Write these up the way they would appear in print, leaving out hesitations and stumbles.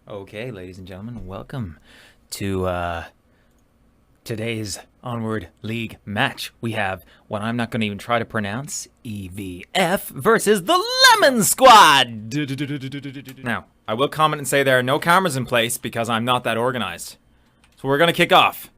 Okay, ladies and gentlemen, welcome to today's Onward League match. We have what I'm not going to even try to pronounce, EVF versus the Lemon Squad. Now, I will comment and say there are no cameras in place because I'm not that organized. So we're going to kick off.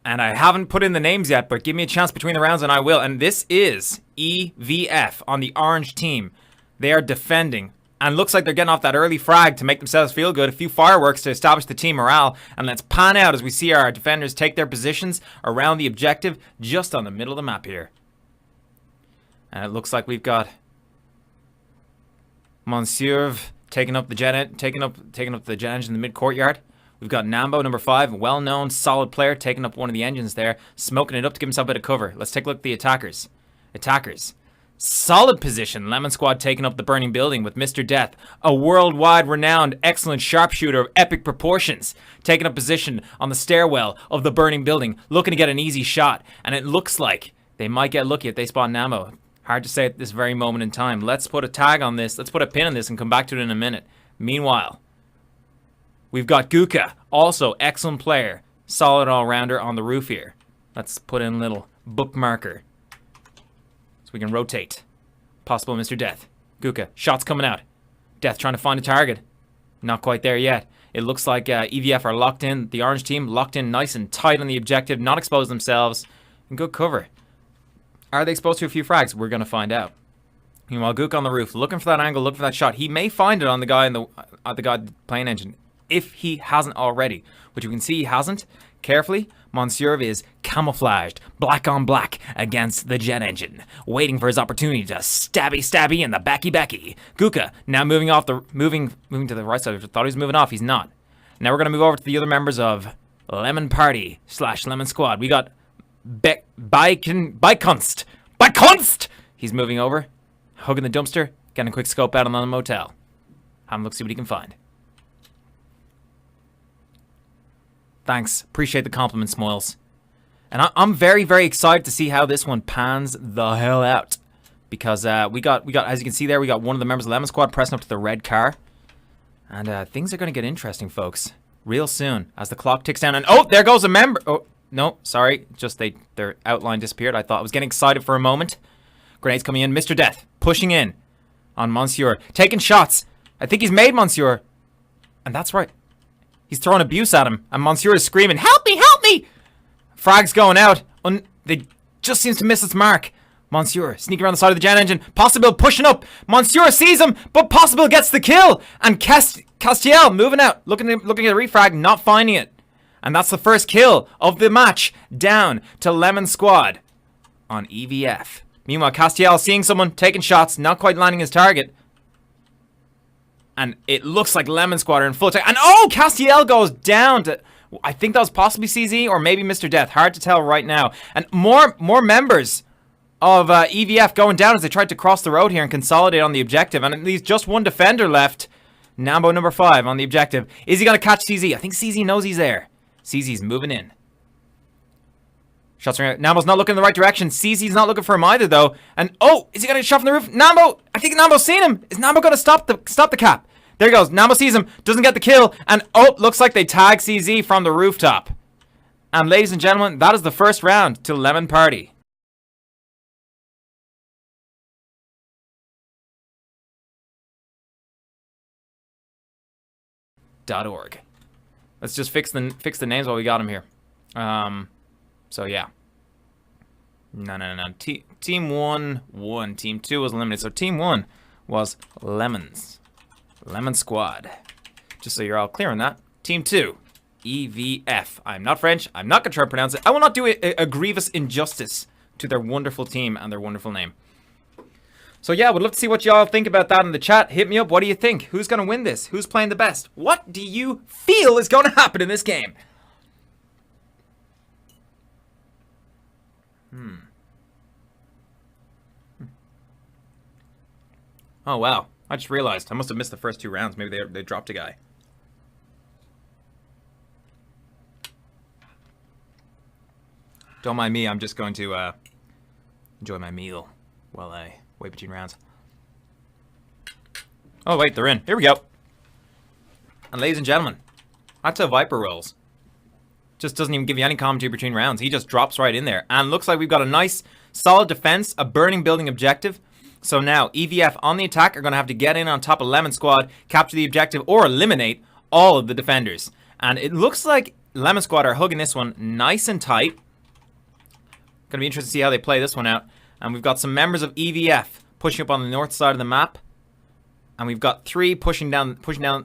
And I haven't put in the names yet, but give me a chance between the rounds and I will. And this is EVF on the orange team. They are defending. And looks like they're getting off that early frag to make themselves feel good. A few fireworks to establish the team morale. And let's pan out as we see our defenders take their positions around the objective just on the middle of the map here. And it looks like we've got Monsieur taking up the jet engine in the mid courtyard. We've got Nambo, number 5, well-known, solid player, taking up one of the engines there, smoking it up to give himself a bit of cover. Let's take a look at the attackers. Solid position. Lemon Squad taking up the burning building with Mr. Death, a worldwide renowned, excellent sharpshooter of epic proportions, taking up position on the stairwell of the burning building, looking to get an easy shot. And it looks like they might get lucky if they spot Nambo. Hard to say at this very moment in time. Let's put a tag on this. Let's put a pin on this and come back to it in a minute. Meanwhile, we've got Guka, also excellent player, solid all-rounder on the roof here. Let's put in a little bookmarker so we can rotate. Possible Mr. Death. Guka, shots coming out. Death trying to find a target. Not quite there yet. It looks like EVF are locked in. The orange team locked in nice and tight on the objective, not expose themselves. And good cover. Are they exposed to a few frags? We're going to find out. Meanwhile, Guka on the roof, looking for that angle, looking for that shot. He may find it on the guy in the plane engine, if he hasn't already, which you can see he hasn't. Carefully, Monsieur is camouflaged, black on black, against the jet engine, waiting for his opportunity to stabby in the backy. Guka now moving to the right side. I thought he was moving off. He's not. Now we're gonna move over to the other members of Lemon Party / Lemon Squad. We got Beikunst. He's moving over, hugging the dumpster, getting a quick scope out on the motel. Have him look, see what he can find. Thanks. Appreciate the compliment, Smoils. And I'm very, very excited to see how this one pans the hell out. Because we got, as you can see there, we got one of the members of the Lemon Squad pressing up to the red car. And things are going to get interesting, folks. Real soon, as the clock ticks down. And oh, there goes a member. Oh, no, sorry. Just their outline disappeared. I thought I was getting excited for a moment. Grenades coming in. Mr. Death pushing in on Monsieur. Taking shots. I think he's made Monsieur. And that's right. He's throwing abuse at him, and Monsieur is screaming, "Help me, help me!" Frag's going out. They just seems to miss its mark. Monsieur sneaking around the side of the jet engine. Possible pushing up. Monsieur sees him, but Possible gets the kill. And Castiel moving out, looking at the refrag, not finding it. And that's the first kill of the match, down to Lemon Squad on EVF. Meanwhile, Castiel seeing someone, taking shots, not quite landing his target. And it looks like Lemon Squad are in full attack. And oh, Castiel goes down to, I think that was possibly CZ or maybe Mr. Death. Hard to tell right now. And more members of EVF going down as they tried to cross the road here and consolidate on the objective. And there's just one defender left. Nambo, number 5, on the objective. Is he going to catch CZ? I think CZ knows he's there. CZ's moving in. Shots are out. Nambo's not looking in the right direction. CZ's not looking for him either, though. And oh, is he going to get shot from the roof? Nambo! I think Nambo's seen him. Is Nambo going to stop the cap? There he goes. Nambo sees him. Doesn't get the kill. And oh, looks like they tag CZ from the rooftop. And ladies and gentlemen, that is the first round to Lemon Party. .org. Let's just fix the names while we got them here. So yeah. No. Team 1 won. Team 2 was eliminated. So team 1 was Lemon Squad. Just so you're all clear on that. Team 2, EVF. I'm not French. I'm not gonna try to pronounce it. I will not do a grievous injustice to their wonderful team and their wonderful name. So yeah, would love to see what y'all think about that in the chat. Hit me up. What do you think? Who's gonna win this? Who's playing the best? What do you feel is gonna happen in this game? Oh, wow. I just realized. I must have missed the first 2 rounds. Maybe they dropped a guy. Don't mind me. I'm just going to enjoy my meal while I wait between rounds. Oh, wait. They're in. Here we go. And ladies and gentlemen, that's how Viper rolls. Just doesn't even give you any commentary between rounds. He just drops right in there. And looks like we've got a nice, solid defense, a burning building objective. So now, EVF on the attack are going to have to get in on top of Lemon Squad, capture the objective, or eliminate all of the defenders. And it looks like Lemon Squad are hugging this one nice and tight. Going to be interesting to see how they play this one out. And we've got some members of EVF pushing up on the north side of the map. And we've got 3 pushing down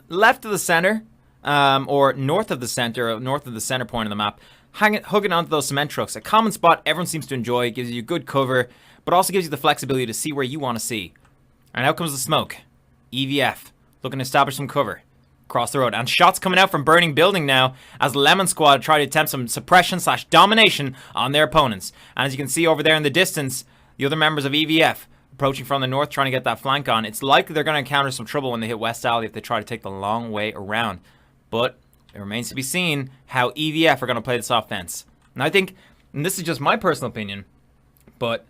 left of the center. Or north of the center point of the map, hugging onto those cement trucks. A common spot everyone seems to enjoy. It gives you good cover, but also gives you the flexibility to see where you want to see. And out comes the smoke. EVF looking to establish some cover across the road. And shots coming out from burning building now as Lemon Squad try to attempt some suppression / domination on their opponents. And as you can see over there in the distance, the other members of EVF approaching from the north trying to get that flank on. It's likely they're going to encounter some trouble when they hit West Alley if they try to take the long way around. But it remains to be seen how EVF are going to play this offense. And I think, and this is just my personal opinion, but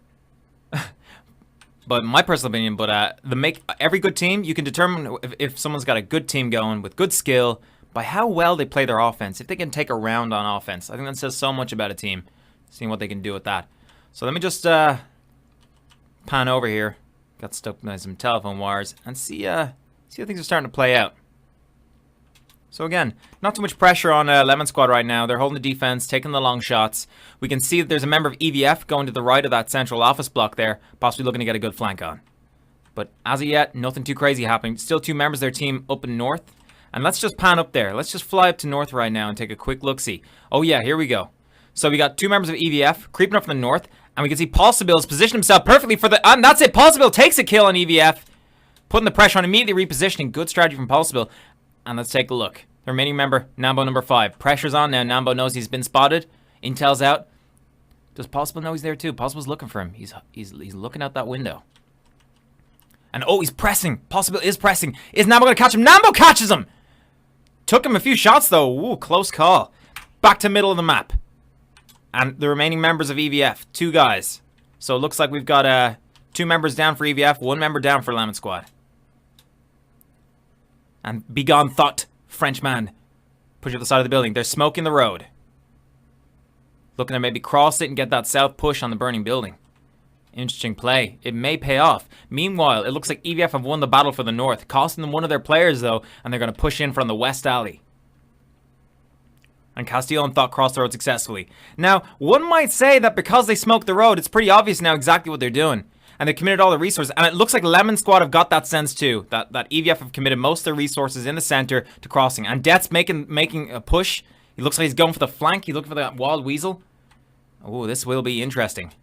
every good team, you can determine if someone's got a good team going with good skill by how well they play their offense. If they can take a round on offense, I think that says so much about a team, seeing what they can do with that. So let me just pan over here. Got stuck by some telephone wires and see how things are starting to play out. So again, not too much pressure on Lemon Squad right now. They're holding the defense, taking the long shots. We can see that there's a member of EVF going to the right of that central office block there, possibly looking to get a good flank on. But as of yet, nothing too crazy happening. Still 2 members of their team up in north. And let's just pan up there. Let's just fly up to north right now and take a quick look-see. Oh yeah, here we go. So we got 2 members of EVF creeping up from the north. And we can see Possible's positioned himself perfectly for the... And that's it! Possible takes a kill on EVF. Putting the pressure on, immediately repositioning. Good strategy from Possible. And let's take a look. The remaining member, Nambo number 5. Pressure's on now. Nambo knows he's been spotted. Intel's out. Does Possible know he's there too? Possible's looking for him. He's looking out that window. And oh, he's pressing. Possible is pressing. Is Nambo going to catch him? Nambo catches him! Took him a few shots though. Ooh, close call. Back to middle of the map. And the remaining members of EVF. 2 guys. So it looks like we've got 2 members down for EVF. 1 member down for Lemon Squad. And begone thought, Frenchman. Push up the side of the building. They're smoking the road. Looking to maybe cross it and get that south push on the burning building. Interesting play. It may pay off. Meanwhile, it looks like EVF have won the battle for the north, costing them one of their players though, and they're going to push in from the west alley. And Castillo and Thought crossed the road successfully. Now, one might say that because they smoked the road, it's pretty obvious now exactly what they're doing. And they committed all the resources. And it looks like Lemon Squad have got that sense too. That EVF have committed most of their resources in the center to crossing. And Death's making a push. He looks like he's going for the flank. He's looking for that wild weasel. Oh, this will be interesting.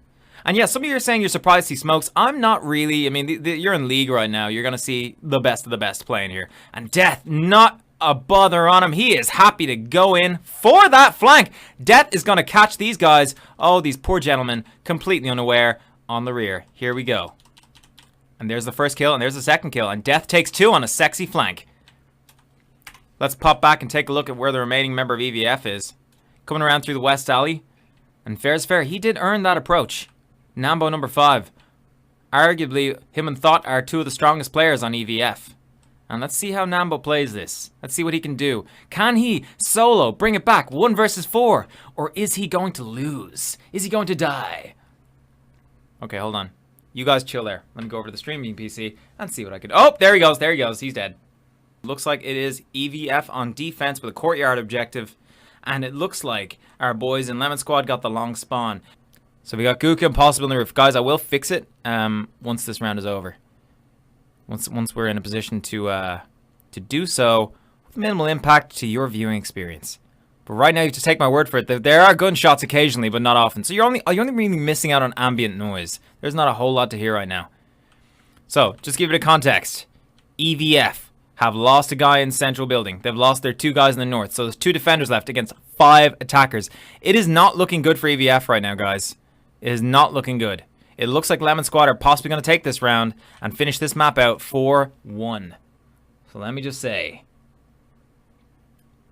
And yeah, some of you are saying you're surprised he smokes. I'm not really. I mean, you're in league right now. You're going to see the best of the best playing here. And Death, not a bother on him. He is happy to go in for that flank. Death is going to catch these guys. Oh, these poor gentlemen, completely unaware. On the rear. Here we go. And there's the first kill, and there's the second kill. And Death takes 2 on a sexy flank. Let's pop back and take a look at where the remaining member of EVF is. Coming around through the west alley. And fair's fair. He did earn that approach. Nambo number 5. Arguably, him and Thought are 2 of the strongest players on EVF. And let's see how Nambo plays this. Let's see what he can do. Can he solo bring it back 1 versus 4? Or is he going to lose? Is he going to die? Okay, hold on. You guys chill there. Let me go over to the streaming PC and see what I can... Oh, there he goes. There he goes. He's dead. Looks like it is EVF on defense with a courtyard objective. And it looks like our boys in Lemon Squad got the long spawn. So we got Guka and Possible on the roof. Guys, I will fix it once this round is over. Once we're in a position to do so with minimal impact to your viewing experience. But right now, you have to take my word for it. There are gunshots occasionally, but not often. So you're only really missing out on ambient noise. There's not a whole lot to hear right now. So, just give it a context. EVF have lost a guy in central building. They've lost their 2 guys in the north. So there's 2 defenders left against 5 attackers. It is not looking good for EVF right now, guys. It is not looking good. It looks like Lemon Squad are possibly going to take this round and finish this map out 4-1. So let me just say...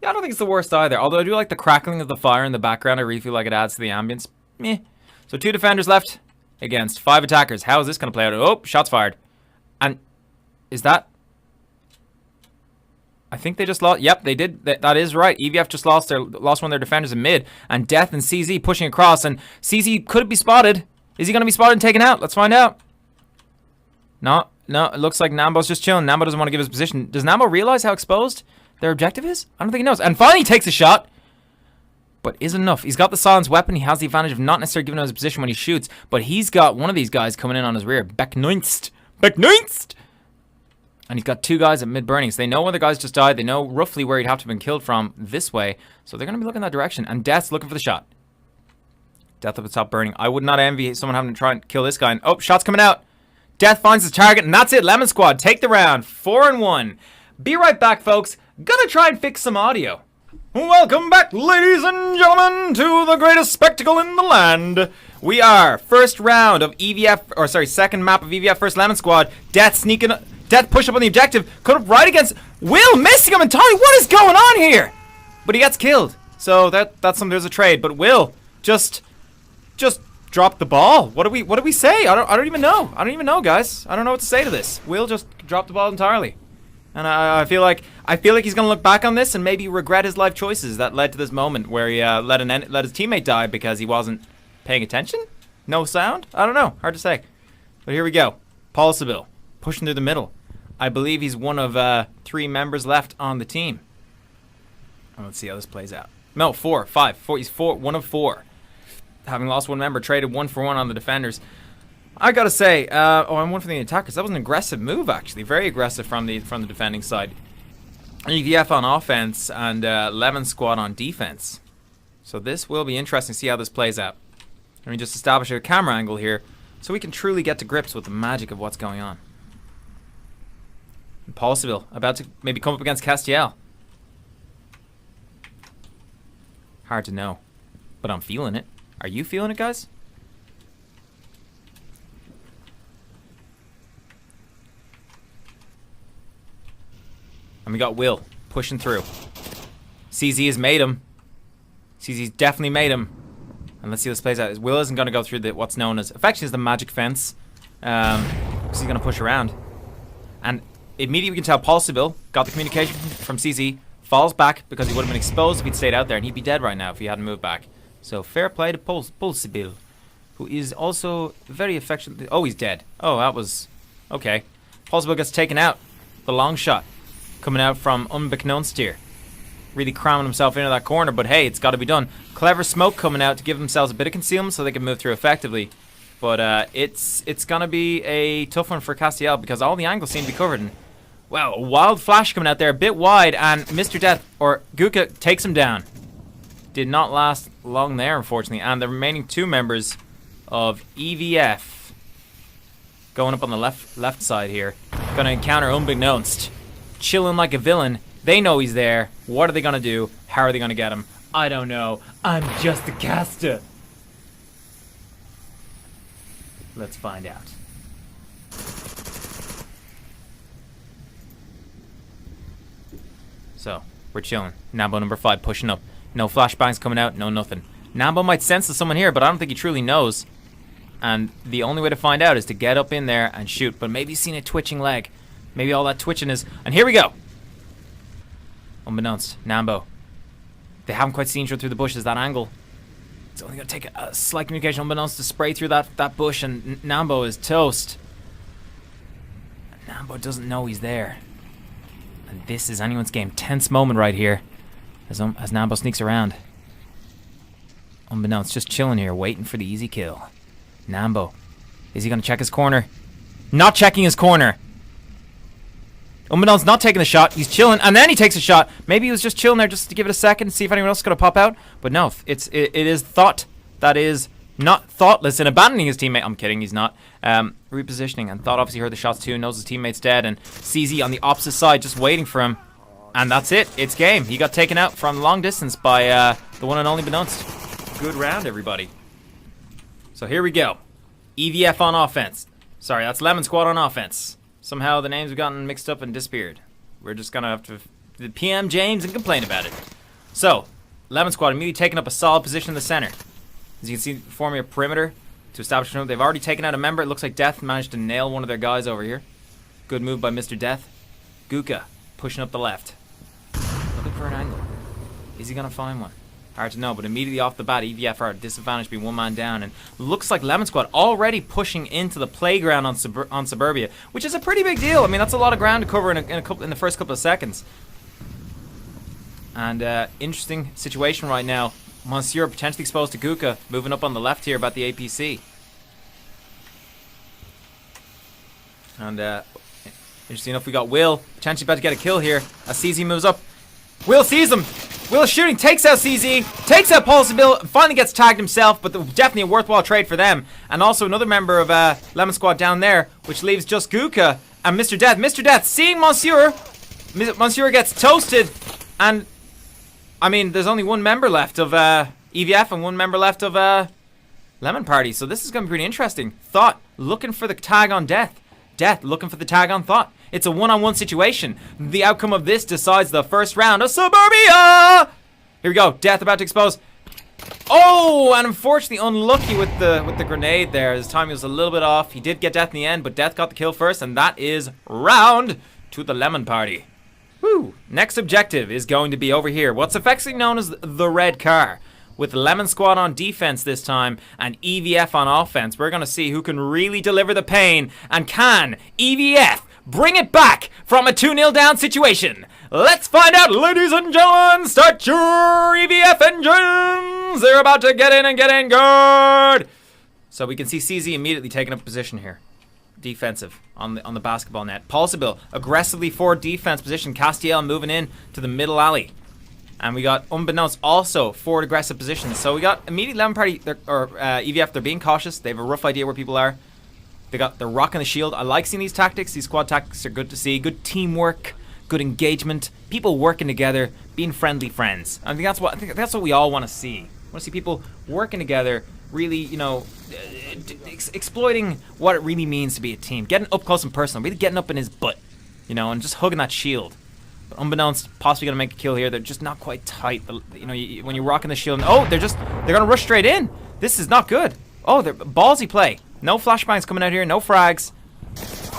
Yeah, I don't think it's the worst either. Although I do like the crackling of the fire in the background. I really feel like it adds to the ambience. Meh. So 2 defenders left against 5 attackers. How is this going to play out? Oh, shots fired. And is that... I think they just lost. Yep, they did. That is right. EVF just lost one of their defenders in mid, and Death and CZ pushing across, and CZ could be spotted. Is he going to be spotted and taken out? Let's find out. No, it looks like Nambo's just chilling. Nambo doesn't want to give his position. Does Nambo realize how exposed their objective is? I don't think he knows. And finally he takes a shot, but isn't enough. He's got the silenced weapon. He has the advantage of not necessarily giving him his position when he shoots, but he's got one of these guys coming in on his rear. Becknoinst. And he's got two guys at mid-burning, so they know when the guys just died. They know roughly where he'd have to have been killed from this way, so they're going to be looking that direction. And Death's looking for the shot. Death up the top burning. I would not envy someone having to try and kill this guy. And, oh, shot's coming out. Death finds his target, and that's it. Lemon Squad take the round. 4-1. Be right back, folks. Gonna try and fix some audio. Welcome back, ladies and gentlemen, to the greatest spectacle in the land. We are first round of EVF, or sorry, second map of EVF, first Lemon Squad. Death sneaking, Death push up on the objective, cut up right against Will, missing him entirely. What is going on here? But he gets killed, so that's something. There's a trade. But Will just dropped the ball. What do we say? I don't even know, guys. I don't know what to say to this. Will just dropped the ball entirely. And I feel like he's gonna look back on this and maybe regret his life choices that led to this moment where he let his teammate die because he wasn't paying attention. No sound. I don't know. Hard to say. But here we go. Paul Seville pushing through the middle. I believe he's one of 3 members left on the team. Let's see how this plays out. No, 4. He's 1 of 4. Having lost 1 member, traded 1 for 1 on the defenders. I gotta say, I'm 1 for the attackers. That was an aggressive move, actually. Very aggressive from the defending side. EVF on offense and Lemon Squad on defense. So this will be interesting to see how this plays out. Let me just establish a camera angle here so we can truly get to grips with the magic of what's going on. And Paul Seville about to maybe come up against Castiel. Hard to know, but I'm feeling it. Are you feeling it, guys? And we got Will pushing through. CZ has made him. CZ's definitely made him. And let's see how this plays out. Will isn't going to go through what's known as, effectively, the magic fence. Because he's going to push around. And immediately we can tell Paul Seville got the communication from CZ. Falls back because he would have been exposed if he'd stayed out there. And he'd be dead right now if he hadn't moved back. So fair play to Paul Seville, who is also very affectionate. Oh, he's dead. Oh, that was... Okay. Paul Seville gets taken out. The long shot. Coming out from unbeknownst here. Really cramming himself into that corner, but hey, it's got to be done. Clever smoke coming out to give themselves a bit of concealment so they can move through effectively. But it's going to be a tough one for Castiel because all the angles seem to be covered. And, wow, a wild flash coming out there, a bit wide, and Mr. Death, or Guka, takes him down. Did not last long there, unfortunately. And the remaining 2 members of EVF going up on the left side here. Going to encounter unbeknownst. Chilling like a villain. They know he's there. What are they going to do? How are they going to get him? I don't know. I'm just a caster. Let's find out. So, we're chilling. Nambo number 5 pushing up. No flashbangs coming out. No nothing. Nambo might sense there's someone here, but I don't think he truly knows. And the only way to find out is to get up in there and shoot. But maybe he's seen a twitching leg. Maybe all that twitching is... And here we go. Unbeknownst. Nambo. They haven't quite seen through the bushes, that angle. It's only going to take a slight communication unbeknownst to spray through that bush, and Nambo is toast. Nambo doesn't know he's there. And this is anyone's game. Tense moment right here. As Nambo sneaks around. Unbeknownst, just chilling here, waiting for the easy kill. Nambo. Is he going to check his corner? Not checking his corner. Unbeknownst not taking the shot. He's chilling, and then he takes a shot. Maybe he was just chilling there just to give it a second and see if anyone else is going to pop out. But no, it is thought that is not thoughtless in abandoning his teammate. I'm kidding, he's not. Repositioning, and Thought obviously heard the shots too, knows his teammate's dead, and CZ on the opposite side just waiting for him. And that's it. It's game. He got taken out from long distance by the one and only Beknownst. Good round, everybody. So here we go. EVF on offense. Sorry, that's Lemon Squad on offense. Somehow the names have gotten mixed up and disappeared. We're just going to have to the PM James and complain about it. So, Lemon Squad immediately taking up a solid position in the center. As you can see, forming a perimeter to establish a room. They've already taken out a member. It looks like Death managed to nail one of their guys over here. Good move by Mr. Death. Guka pushing up the left. Is he going to find one? Hard to know, but immediately off the bat, EVF are disadvantaged, being one man down, and looks like Lemon Squad already pushing into the playground on Suburbia, which is a pretty big deal. I mean, that's a lot of ground to cover in the first couple of seconds. And interesting situation right now. Monsieur potentially exposed to Guka, moving up on the left here about the APC. And interesting enough, we got Will potentially about to get a kill here as CZ moves up. Will sees him. Will is shooting, takes out CZ, takes out Pulsable, finally gets tagged himself, but definitely a worthwhile trade for them. And also another member of Lemon Squad down there, which leaves just Guka and Mr. Death. Mr. Death seeing Monsieur. Monsieur gets toasted, and I mean, there's only one member left of EVF and one member left of Lemon Party, so this is going to be pretty interesting. Thought looking for the tag on Death. Death looking for the tag on Thought. It's a one-on-one situation. The outcome of this decides the first round of Suburbia. Here we go. Death about to expose. Oh, and unfortunately unlucky with the grenade there. His timing was a little bit off. He did get Death in the end, but Death got the kill first, and that is round to the Lemon Party. Woo. Next objective is going to be over here. What's affectionately known as the red car. With Lemon Squad on defense this time and EVF on offense, we're going to see who can really deliver the pain, and can EVF bring it back from a 2-0 down situation. Let's find out, ladies and gentlemen. Start your EVF engines. They're about to get in and get in good. So we can see CZ immediately taking up a position here. Defensive on the basketball net. Pulsable aggressively forward defense position. Castiel moving in to the middle alley. And we got Unbeknownst also forward aggressive positions. So we got immediate Lemon Party, EVF, they're being cautious. They have a rough idea where people are. They're rocking the shield. I like seeing these tactics. These squad tactics are good to see. Good teamwork, good engagement, people working together, being friendly friends. I think that's what we all want to see. I want to see people working together, really, you know, exploiting what it really means to be a team. Getting up close and personal, really getting up in his butt, you know, and just hugging that shield. But Unbeknownst, possibly going to make a kill here. They're just not quite tight. You know, when you're rocking the shield, oh, they're going to rush straight in. This is not good. Oh, they're ballsy play. No flashbangs coming out here, no frags.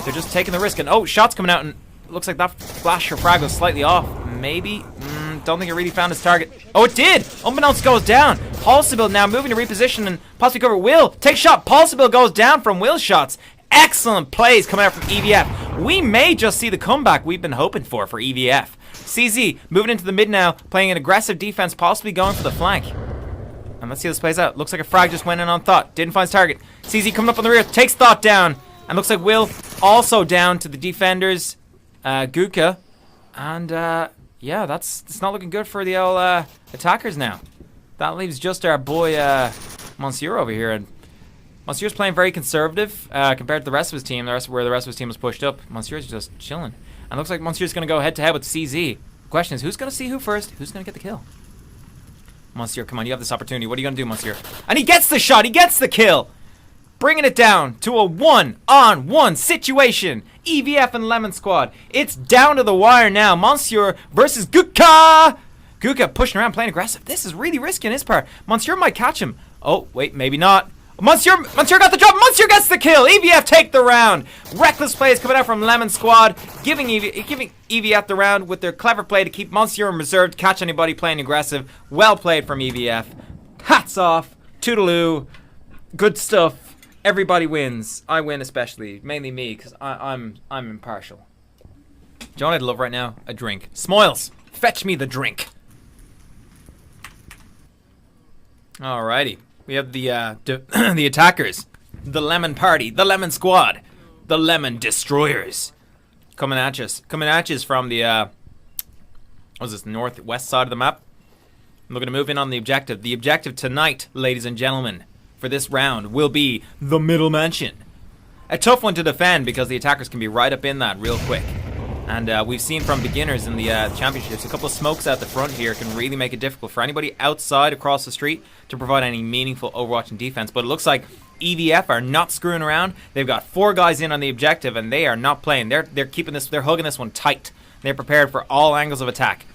They're just taking the risk, and oh, shots coming out, and it looks like that flash or frag was slightly off. Maybe. Don't think it really found its target. Oh, it did! Unbeknownst goes down. Pulsable now moving to reposition and possibly cover Will. Take shot. Pulsable goes down from Will's shots. Excellent plays coming out from EVF. We may just see the comeback we've been hoping for EVF. CZ moving into the mid now, playing an aggressive defense, possibly going for the flank. And let's see how this plays out. Looks like a frag just went in on Thought. Didn't find his target. CZ coming up on the rear, takes Thought down. And looks like Will also down to the defenders, Guka. And yeah, it's not looking good for the old attackers now. That leaves just our boy Monsieur over here. And Monsieur's playing very conservative compared to the rest of his team. Where the rest of his team was pushed up. Monsieur's just chilling. And looks like Monsieur's going to go head-to-head with CZ. The question is, who's going to see who first? Who's going to get the kill? Monsieur, come on, you have this opportunity. What are you going to do, Monsieur? And he gets the shot. He gets the kill. Bringing it down to a one-on-one situation. EVF and Lemon Squad. It's down to the wire now. Monsieur versus Guka. Guka pushing around, playing aggressive. This is really risky on his part. Monsieur might catch him. Oh, wait, maybe not. Monsieur got the drop. Monsieur gets the kill. EVF take the round. Reckless plays coming out from Lemon Squad, giving EVF the round with their clever play to keep Monsieur in reserve to catch anybody playing aggressive. Well played from EVF. Hats off. Toodaloo. Good stuff. Everybody wins. I win especially. Mainly me, because I'm impartial. Do you know what I'd love right now? A drink. Smoils, fetch me the drink. Alrighty. We have the the attackers, the Lemon Party, the Lemon Squad, the Lemon Destroyers, coming at us from the what's this, northwest side of the map. I'm looking to move in on the objective. The objective tonight, ladies and gentlemen, for this round will be the Middle Mansion. A tough one to defend because the attackers can be right up in that real quick. And we've seen from beginners in the championships, a couple of smokes out the front here can really make it difficult for anybody outside across the street to provide any meaningful overwatching defense. But it looks like EVF are not screwing around. They've got 4 guys in on the objective, and they are not playing. They're keeping this. They're hugging this one tight. They're prepared for all angles of attack.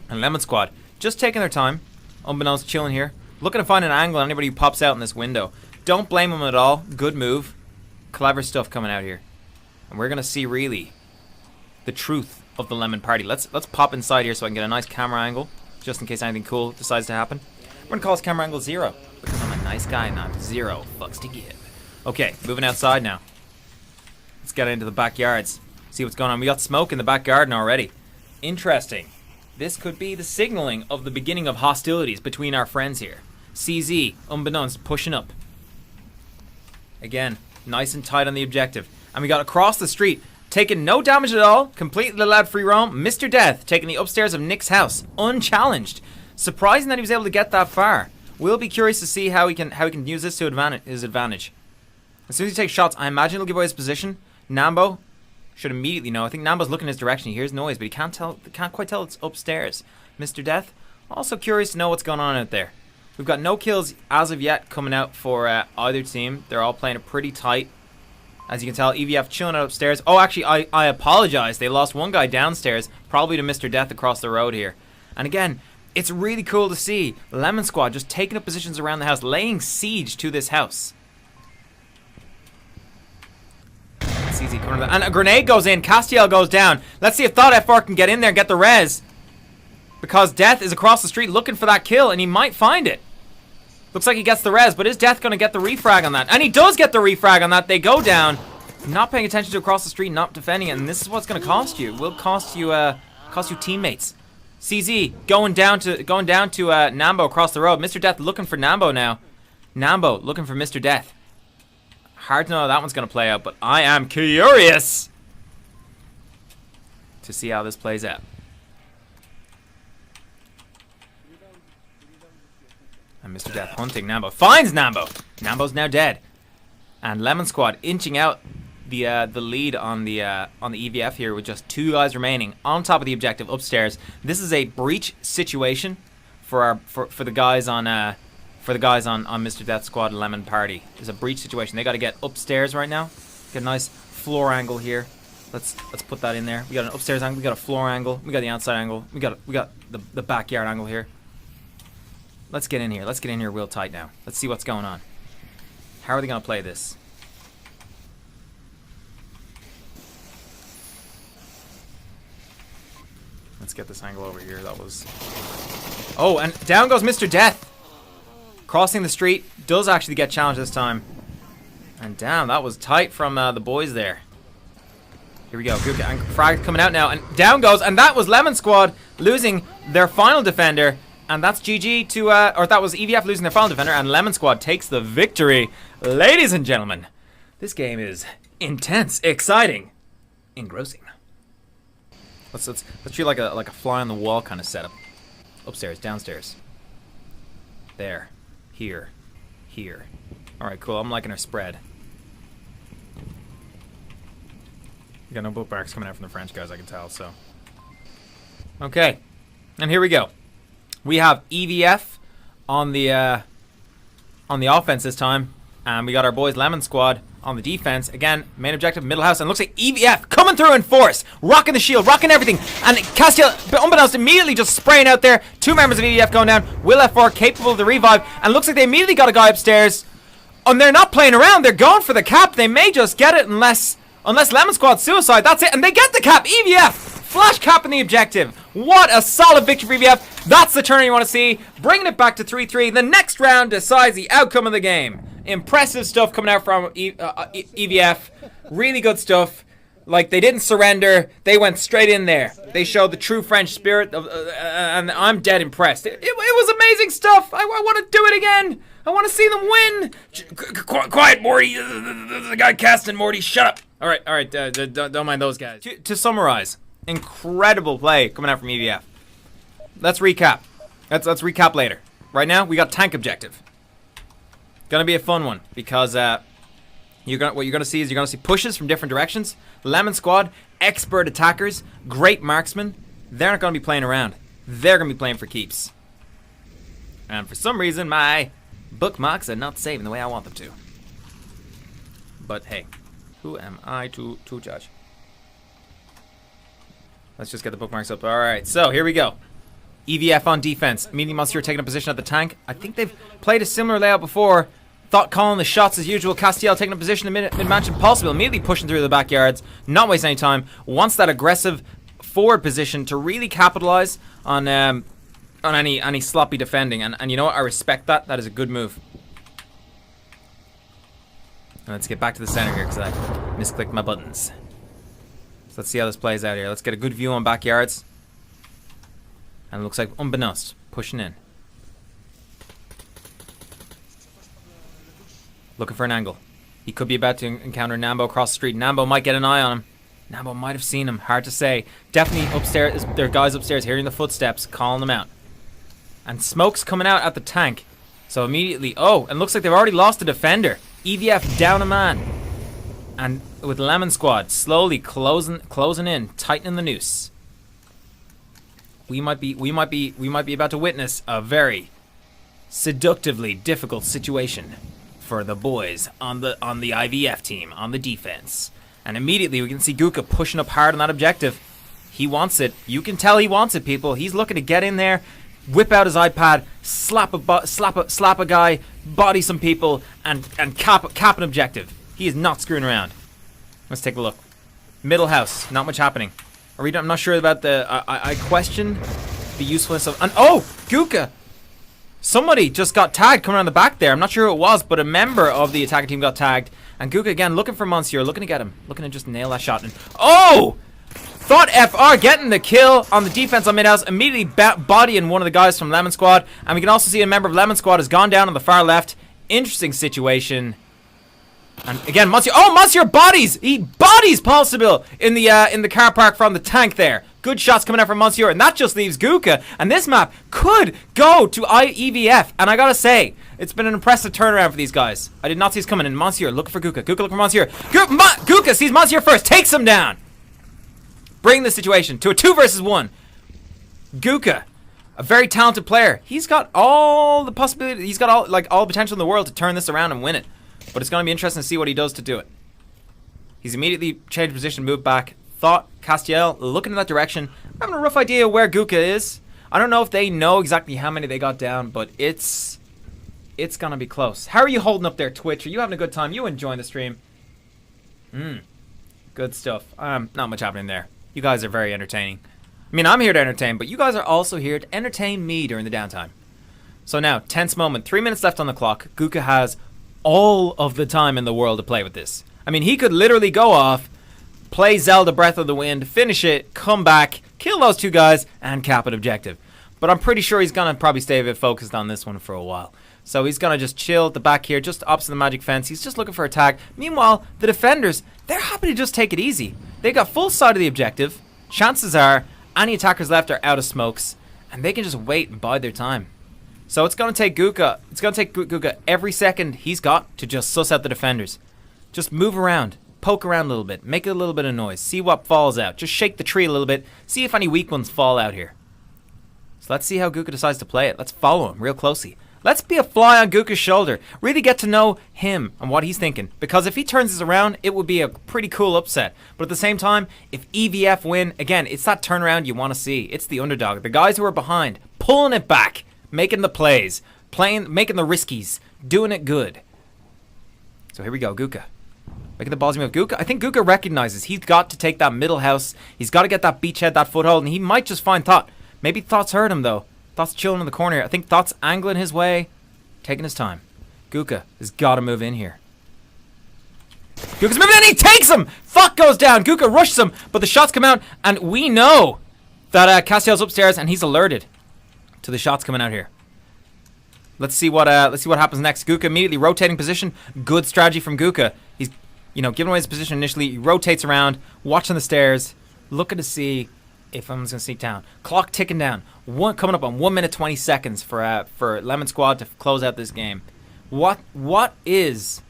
And Lemon Squad just taking their time. Unbeknownst chilling here, looking to find an angle on anybody who pops out in this window. Don't blame them at all. Good move, clever stuff coming out here, and we're gonna see really the truth of the Lemon Party. Let's pop inside here so I can get a nice camera angle. just in case anything cool decides to happen. We're going to call this camera angle 0, because I'm a nice guy, not 0 fucks to give. Okay, moving outside now. Let's get into the backyards. See what's going on. We got smoke in the back garden already. Interesting. This could be the signaling of the beginning of hostilities between our friends here. CZ, unbeknownst, pushing up. Again, nice and tight on the objective. And we got across the street, taking no damage at all, completely allowed free roam. Mr. Death taking the upstairs of Nick's house, unchallenged. Surprising that he was able to get that far. We'll be curious to see how he can use this to his advantage. As soon as he takes shots, I imagine he'll give away his position. Nambo should immediately know. I think Nambo's looking in his direction. He hears noise, but he can't quite tell it's upstairs. Mr. Death, also curious to know what's going on out there. We've got no kills as of yet coming out for either team. They're all playing it pretty tight. As you can tell, EVF chilling out upstairs. Oh, actually, I apologize. They lost one guy downstairs, probably to Mr. Death across the road here. And again, it's really cool to see Lemon Squad just taking up positions around the house, laying siege to this house. It's easy coming to and a grenade goes in. Castiel goes down. Let's see if Thought FR can get in there and get the res. Because Death is across the street looking for that kill, and he might find it. Looks like he gets the res, but is Death going to get the refrag on that? And he does get the refrag on that. They go down. Not paying attention to across the street, not defending it, and this is what's going to cost you. Will cost you teammates. CZ going down to Nambo across the road. Mr. Death looking for Nambo now. Nambo looking for Mr. Death. Hard to know how that one's going to play out, but I am curious to see how this plays out. And Mr. Death hunting Nambo. Finds Nambo! Nambo's now dead. And Lemon Squad inching out the lead on the EVF here with just 2 guys remaining on top of the objective upstairs. This is a breach situation for the guys on Mr. Death Squad Lemon Party. It's a breach situation. They got to get upstairs right now. Get a nice floor angle here. Let's put that in there. We got an upstairs angle. We got a floor angle. We got the outside angle. We got the backyard angle here. Let's get in here. Let's get in here real tight now. Let's see what's going on. How are they gonna play this? Let's get this angle over here. That was... Oh, and down goes Mr. Death. Crossing the street. Does actually get challenged this time. And down. That was tight from the boys there. Here we go. Good. And frag coming out now. And down goes. And that was Lemon Squad losing their final defender. And that's GG to... or that was EVF losing their final defender. And Lemon Squad takes the victory. Ladies and gentlemen, this game is intense, exciting, engrossing. Let's treat like a fly on the wall kind of setup. Upstairs, downstairs. There. Here. Here. Alright, cool. I'm liking our spread. We got no bookmarks coming out from the French guys, I can tell, so. Okay. And here we go. We have EVF on the offense this time. And we got our boys Lemon Squad on the defense. Again, main objective, middle house. And looks like EVF coming through in force. Rocking the shield, rocking everything. And Castiel, unbeknownst, immediately just spraying out there. 2 members of EVF going down. Will FR capable of the revive. And looks like they immediately got a guy upstairs. And they're not playing around. They're going for the cap. They may just get it unless Lemon Squad suicide. That's it. And they get the cap. EVF. Flash cap in the objective. What a solid victory for EVF. That's the turn you want to see. Bringing it back to 3-3. The next round decides the outcome of the game. Impressive stuff coming out from EVF. Really good stuff. Like, they didn't surrender. They went straight in there. They showed the true French spirit. And I'm dead impressed. It was amazing stuff. I want to do it again. I want to see them win. Quiet, Morty. The guy casting Morty. Shut up. All right. Don't mind those guys. To summarize, incredible play coming out from EVF. Let's recap. Let's recap later. Right now, we got tank objective. Gonna be a fun one because what you're gonna see pushes from different directions. Lemon Squad, expert attackers, great marksmen. They're not gonna be playing around. They're gonna be playing for keeps. And for some reason, my bookmarks are not saving the way I want them to. But hey, who am I to judge? Let's just get the bookmarks up. All right, so here we go. EVF on defense. Immediately Monsieur taking a position at the tank. I think they've played a similar layout before. Thought calling the shots as usual. Castiel taking a position in mid-match impossible. Immediately pushing through the backyards. Not wasting any time. Wants that aggressive forward position to really capitalize on on any sloppy defending. And you know what? I respect that. That is a good move. And let's get back to the center here because I misclicked my buttons. So let's see how this plays out here. Let's get a good view on backyards. And it looks like unbeknownst, pushing in. Looking for an angle. He could be about to encounter Nambo across the street. Nambo might get an eye on him. Nambo might have seen him. Hard to say. Definitely upstairs. There are guys upstairs hearing the footsteps, calling them out. And smoke's coming out at the tank. So immediately, oh, and looks like they've already lost a defender. EVF down a man. And with Lemon Squad slowly closing in, tightening the noose. We might be about to witness a very seductively difficult situation for the boys on the IVF team, on the defense. And immediately we can see Guka pushing up hard on that objective. He wants it. You can tell he wants it, people. He's looking to get in there, whip out his iPad, slap a guy, body some people, and cap an objective. He is not screwing around. Let's take a look. Middle house, not much happening. I'm not sure about the... I question the usefulness of... And oh! Guka! Somebody just got tagged coming around the back there. I'm not sure who it was, but a member of the attacking team got tagged. And Guka again looking for Monsieur, looking to get him. Looking to just nail that shot. And oh! Thought FR getting the kill on the defense on mid-house. Immediately bodying one of the guys from Lemon Squad. And we can also see a member of Lemon Squad has gone down on the far left. Interesting situation. And again, Monsieur. Oh, Monsieur bodies! He bodies Paul Sibyl in the car park from the tank there. Good shots coming out from Monsieur, and that just leaves Guka. And this map could go to EVF. And I gotta say, it's been an impressive turnaround for these guys. I did not see this coming. And Monsieur looking for Guka. Guka looking for Monsieur. Guka sees Monsieur first, takes him down. Bring the situation to a 2 versus 1. Guka, a very talented player. He's got all the possibility. He's got all the potential in the world to turn this around and win it. But it's going to be interesting to see what he does to do it. He's immediately changed position, moved back. Thought Castiel looking in that direction. I'm having a rough idea where Guka is. I don't know if they know exactly how many they got down, but it's going to be close. How are you holding up there, Twitch? Are you having a good time? You enjoying the stream? Good stuff. Not much happening there. You guys are very entertaining. I mean, I'm here to entertain, but you guys are also here to entertain me during the downtime. So now, tense moment. 3 minutes left on the clock. Guka has all of the time in the world to play with this. I mean, he could literally go off, play Zelda Breath of the Wind, finish it, come back, kill those 2 guys, and cap an objective. But I'm pretty sure he's going to probably stay a bit focused on this one for a while. So he's going to just chill at the back here, just opposite the magic fence. He's just looking for a tag. Meanwhile, the defenders, they're happy to just take it easy. They got full sight of the objective. Chances are, any attackers left are out of smokes, and they can just wait and bide their time. So it's going to take Guka. It's going to take Guka every second he's got to just suss out the defenders. Just move around, poke around a little bit, make a little bit of noise, see what falls out. Just shake the tree a little bit, see if any weak ones fall out here. So let's see how Guka decides to play it. Let's follow him real closely. Let's be a fly on Guka's shoulder. Really get to know him and what he's thinking. Because if he turns this around, it would be a pretty cool upset. But at the same time, if EVF win, again, it's that turnaround you want to see. It's the underdog. The guys who are behind, pulling it back, making the plays, making the riskies, doing it good. So here we go, Guka. Making the ballsy move. Guka, I think Guka recognizes he's got to take that middle house. He's got to get that beachhead, that foothold, and he might just find Thought. Maybe Thought's heard him, though. Thought's chilling in the corner here. I think Thought's angling his way, taking his time. Guka has got to move in here. Guka's moving in, he takes him! Fuck goes down, Guka rushes him, but the shots come out, and we know that Castiel's upstairs, and he's alerted to the shots coming out here. Let's see what happens next. Guka immediately rotating position. Good strategy from Guka. He's, giving away his position initially. He rotates around, watching the stairs, looking to see if anyone's going to sneak down. Clock ticking down. Coming up on 1 minute 20 seconds for Lemon Squad to close out this game. What is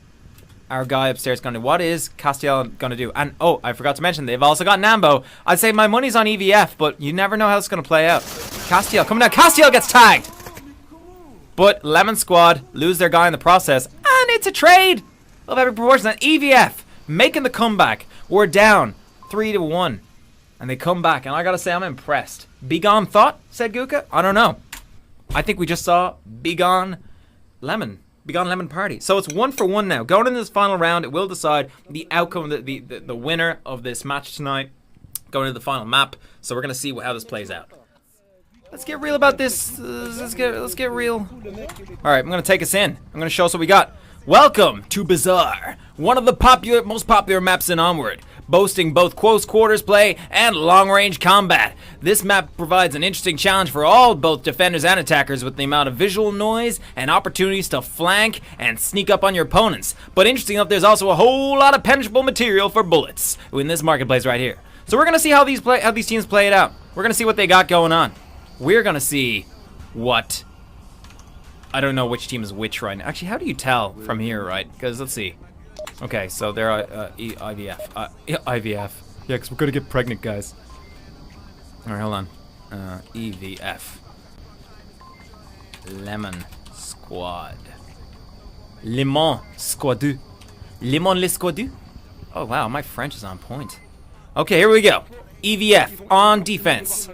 our guy upstairs going to do? What is Castiel going to do? And oh, I forgot to mention they've also got Nambo. I'd say my money's on EVF, but you never know how it's going to play out. Castiel coming down. Castiel gets tagged. But Lemon Squad lose their guy in the process, and it's a trade of epic proportions. And EVF making the comeback. We're down 3-1, and they come back. And I gotta say, I'm impressed. Be gone Thought, said Guka. I don't know. I think we just saw Be gone Lemon Party. So it's 1-for-1 now. Going into this final round, it will decide the outcome, the winner of this match tonight. Going into the final map. So we're gonna see how this plays out. Let's get real about this. Let's get real. All right, I'm gonna take us in. I'm gonna show us what we got. Welcome to Bazaar, one of the most popular maps in Onward, boasting both close quarters play and long-range combat. This map provides an interesting challenge for both defenders and attackers with the amount of visual noise and opportunities to flank and sneak up on your opponents. But interesting enough, there's also a whole lot of penetrable material for bullets in this marketplace right here. So we're gonna see how these teams play it out. We're gonna see what they got going on. We're gonna see what. I don't know which team is which right now. Actually, how do you tell from here, right? Because let's see. Okay, so they're IVF. IVF. Yeah, because we're gonna get pregnant, guys. All right, hold on. EVF. Lemon Squad. Lemon Squadu. Lemon le Squadu? Oh, wow, my French is on point. Okay, here we go. EVF on defense.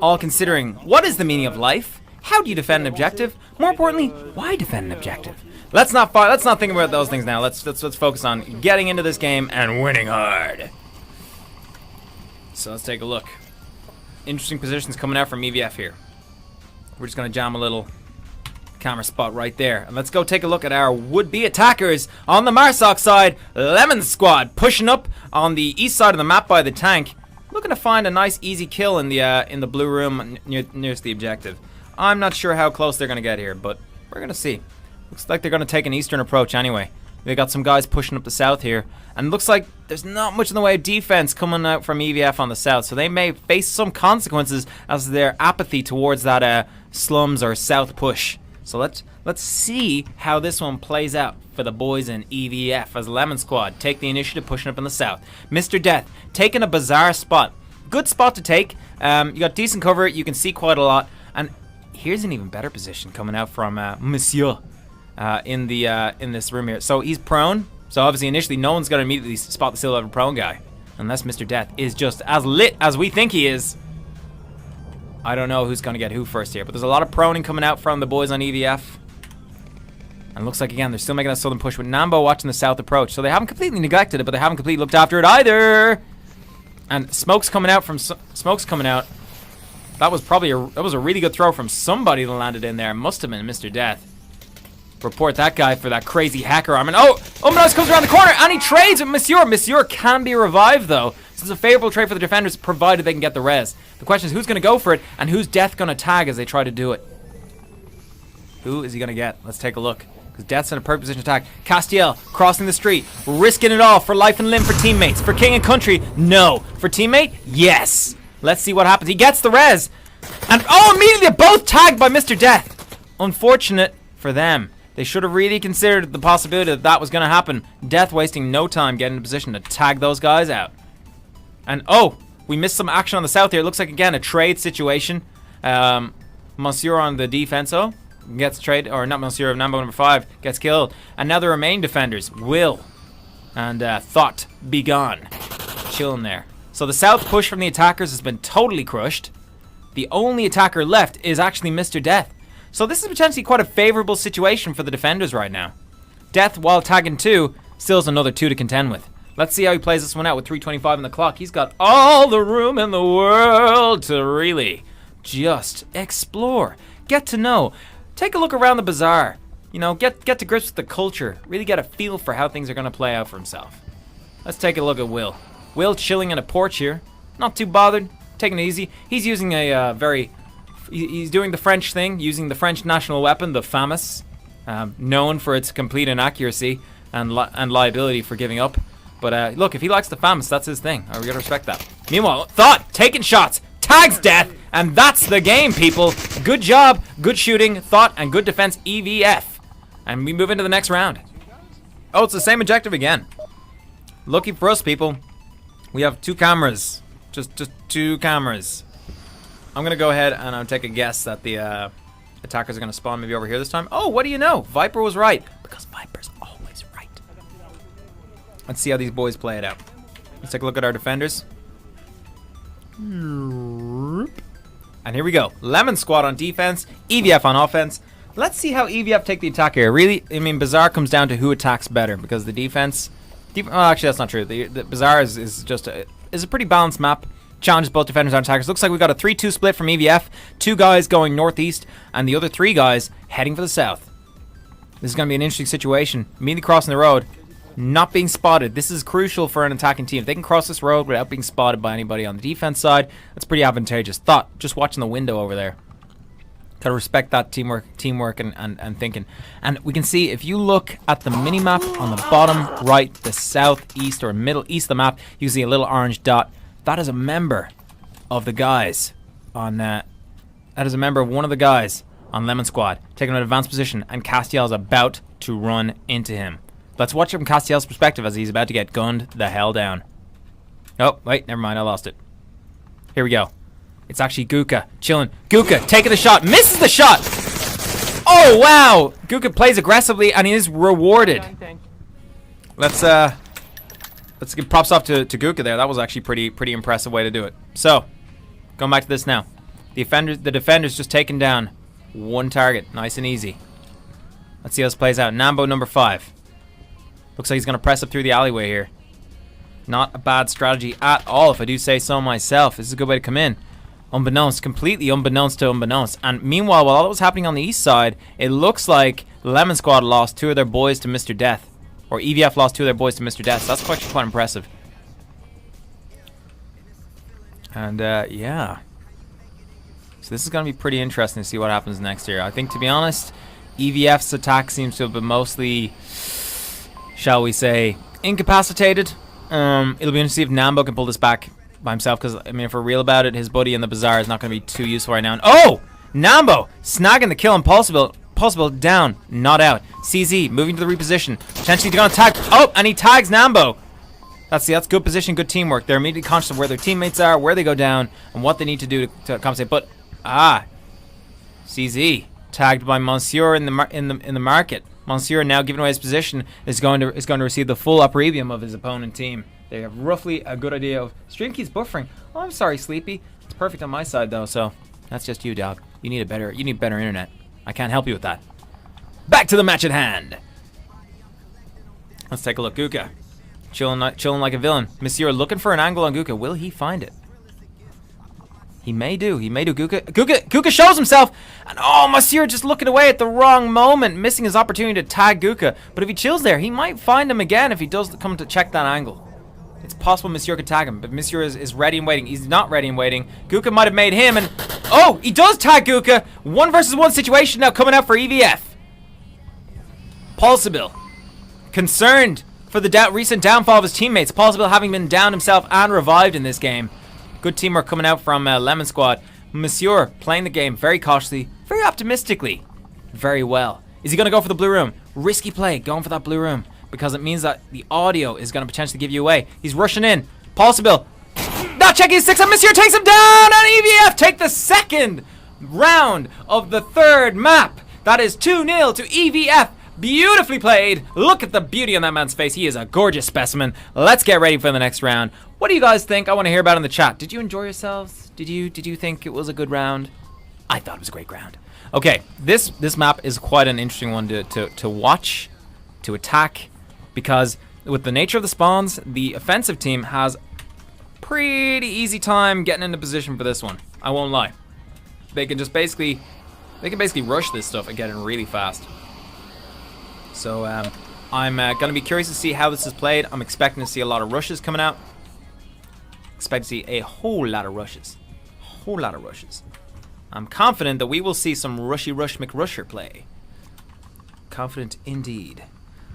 All considering, what is the meaning of life? How do you defend an objective? More importantly, why defend an objective? Let's not think about those things now. Let's focus on getting into this game and winning hard. So let's take a look. Interesting positions coming out from EVF here. We're just gonna jam a little camera spot right there, and let's go take a look at our would-be attackers on the Marsoc side. Lemon Squad pushing up on the east side of the map by the tank, looking to find a nice easy kill in the blue room nearest the objective. I'm not sure how close they're gonna get here, but we're gonna see. Looks like they're gonna take an eastern approach anyway. They got some guys pushing up the south here, and looks like there's not much in the way of defense coming out from EVF on the south, so they may face some consequences as their apathy towards that slums or south push. So let's see how this one plays out for the boys in EVF as Lemon Squad take the initiative pushing up in the south. Mr. Death taking a Bazaar spot. Good spot to take. You got decent cover, you can see quite a lot, and here's an even better position coming out from Monsieur in this room here. So he's prone. So obviously initially no one's gonna immediately spot the silver level prone guy unless Mr. Death is just as lit as we think he is. I don't know who's gonna get who first here, but there's a lot of proning coming out from the boys on EVF. And looks like again they're still making that southern push with Nambo watching the south approach. So they haven't completely neglected it, but they haven't completely looked after it either. And smoke's coming out. That was probably a really good throw from somebody that landed in there. Must have been Mr. Death. Report that guy for that crazy hacker arm. And Omenos comes around the corner and he trades with Monsieur. Monsieur can be revived though. This is a favorable trade for the defenders provided they can get the res. The question is who's going to go for it and who's Death going to tag as they try to do it. Who is he going to get? Let's take a look. Because Death's in a perfect position to attack. Castiel crossing the street, risking it all for life and limb for teammates. For king and country, no. For teammate, yes. Let's see what happens. He gets the res. And immediately they're both tagged by Mr. Death. Unfortunate for them. They should have really considered the possibility that was going to happen. Death wasting no time getting in a position to tag those guys out. And we missed some action on the south here. It looks like again a trade situation. Monsieur on the defenso gets trade, or not Monsieur, Nambo number 5 gets killed. And now the remaining defenders, Will and Thought, be gone. Chilling there. So the south push from the attackers has been totally crushed. The only attacker left is actually Mr. Death. So this is potentially quite a favorable situation for the defenders right now. Death, while tagging 2, still has another 2 to contend with. Let's see how he plays this one out with 3:25 on the clock. He's got all the room in the world to really just explore, get to know, take a look around the bazaar. You know, get to grips with the culture, really get a feel for how things are going to play out for himself. Let's take a look at Will. Will chilling in a porch here, not too bothered, taking it easy. He's using he's doing the French thing, using the French national weapon, the FAMAS, known for its complete inaccuracy and liability for giving up. But look, if he likes the FAMAS, that's his thing. We gotta respect that. Meanwhile, Thought taking shots, tags Death, and that's the game, people. Good job, good shooting, Thought, and good defense, EVF. And we move into the next round. Oh, it's the same objective again. Lucky for us, people. We have 2 cameras. Just 2 cameras. I'm gonna go ahead and I'll take a guess that the attackers are gonna spawn maybe over here this time. Oh, what do you know? Viper was right. Because Viper's always right. Let's see how these boys play it out. Let's take a look at our defenders. And here we go. Lemon Squad on defense, EVF on offense. Let's see how EVF take the attack here. Really, I mean, Bazaar comes down to who attacks better because the defense. Well, actually, that's not true. The Bazaar is just a pretty balanced map. Challenges both defenders and attackers. Looks like we got a 3-2 split from EVF. 2 guys going northeast, and the other 3 guys heading for the south. This is going to be an interesting situation. Immediately crossing the road, not being spotted. This is crucial for an attacking team. If they can cross this road without being spotted by anybody on the defense side, that's pretty advantageous. Thought, just watching the window over there. Gotta respect that teamwork and thinking. And we can see, if you look at the mini-map on the bottom right, the southeast or middle east of the map, you see a little orange dot. That is a member of the guys on that is a member of one of the guys on Lemon Squad, taking an advanced position, and Castiel is about to run into him. Let's watch it from Castiel's perspective as he's about to get gunned the hell down. Oh, wait, never mind, I lost it. Here we go. It's actually Guka chilling. Guka taking the shot, misses the shot. Oh wow! Guka plays aggressively and he is rewarded. Let's give props off to Guka there. That was actually pretty impressive way to do it. So, going back to this now. The defender's just taken down one target, nice and easy. Let's see how this plays out. Nambo number 5. Looks like he's gonna press up through the alleyway here. Not a bad strategy at all, if I do say so myself. This is a good way to come in. Unbeknownst, completely unbeknownst to unbeknownst. And meanwhile, while all that was happening on the east side, it looks like Lemon Squad lost 2 of their boys to Mr. Death. Or EVF lost 2 of their boys to Mr. Death. So that's quite impressive. And, yeah. So this is going to be pretty interesting to see what happens next year. I think, to be honest, EVF's attack seems to have been mostly, shall we say, incapacitated. It'll be interesting to see if Nambo can pull this back by himself, because, I mean, if we're real about it, his buddy in the bazaar is not going to be too useful right now. And, oh! Nambo snagging the kill on Possible down, not out. CZ moving to the reposition. Potentially going to tag. Oh, and he tags Nambo. That's good position, good teamwork. They're immediately conscious of where their teammates are, where they go down, and what they need to do to compensate. But, CZ tagged by Monsieur in the market. Monsieur, now giving away his position, is going to receive the full opprobrium of his opponent team. They have roughly a good idea of stream keys buffering. Oh, I'm sorry, Sleepy. It's perfect on my side though, so that's just you, dog. You need better internet. I can't help you with that. Back to the match at hand. Let's take a look. Guka chilling like a villain. Monsieur looking for an angle on Guka. Will he find it? He may do. Guka shows himself, and oh, Monsieur just looking away at the wrong moment, missing his opportunity to tag Guka. But if he chills there, he might find him again if he does come to check that angle. It's possible Monsieur could tag him, but Monsieur is ready and waiting. He's not ready and waiting. Guka might have made him, and oh, he does tag Guka. 1 versus 1 situation now coming out for EVF. Possible, concerned for the recent downfall of his teammates. Possible having been downed himself and revived in this game. Good teamwork coming out from Lemon Squad. Monsieur playing the game very cautiously, very optimistically, very well. Is he going to go for the blue room? Risky play, going for that blue room, because it means that the audio is going to potentially give you away. He's rushing in. Possible. Not checking his 6, and Monsieur takes him down, and EVF take the second round of the 3rd map. That is 2-0 to EVF. Beautifully played. Look at the beauty on that man's face. He is a gorgeous specimen. Let's get ready for the next round. What do you guys think? I want to hear about it in the chat. Did you enjoy yourselves? Did you think it was a good round? I thought it was a great round. Okay, this map is quite an interesting one to watch, to attack, because with the nature of the spawns, the offensive team has pretty easy time getting into position for this one. I won't lie. They can basically rush this stuff and get in really fast. So I'm gonna be curious to see how this is played. I'm expecting to see a lot of rushes coming out. Expect to see a whole lot of rushes. I'm confident that we will see some rushy rush McRusher play. Confident indeed.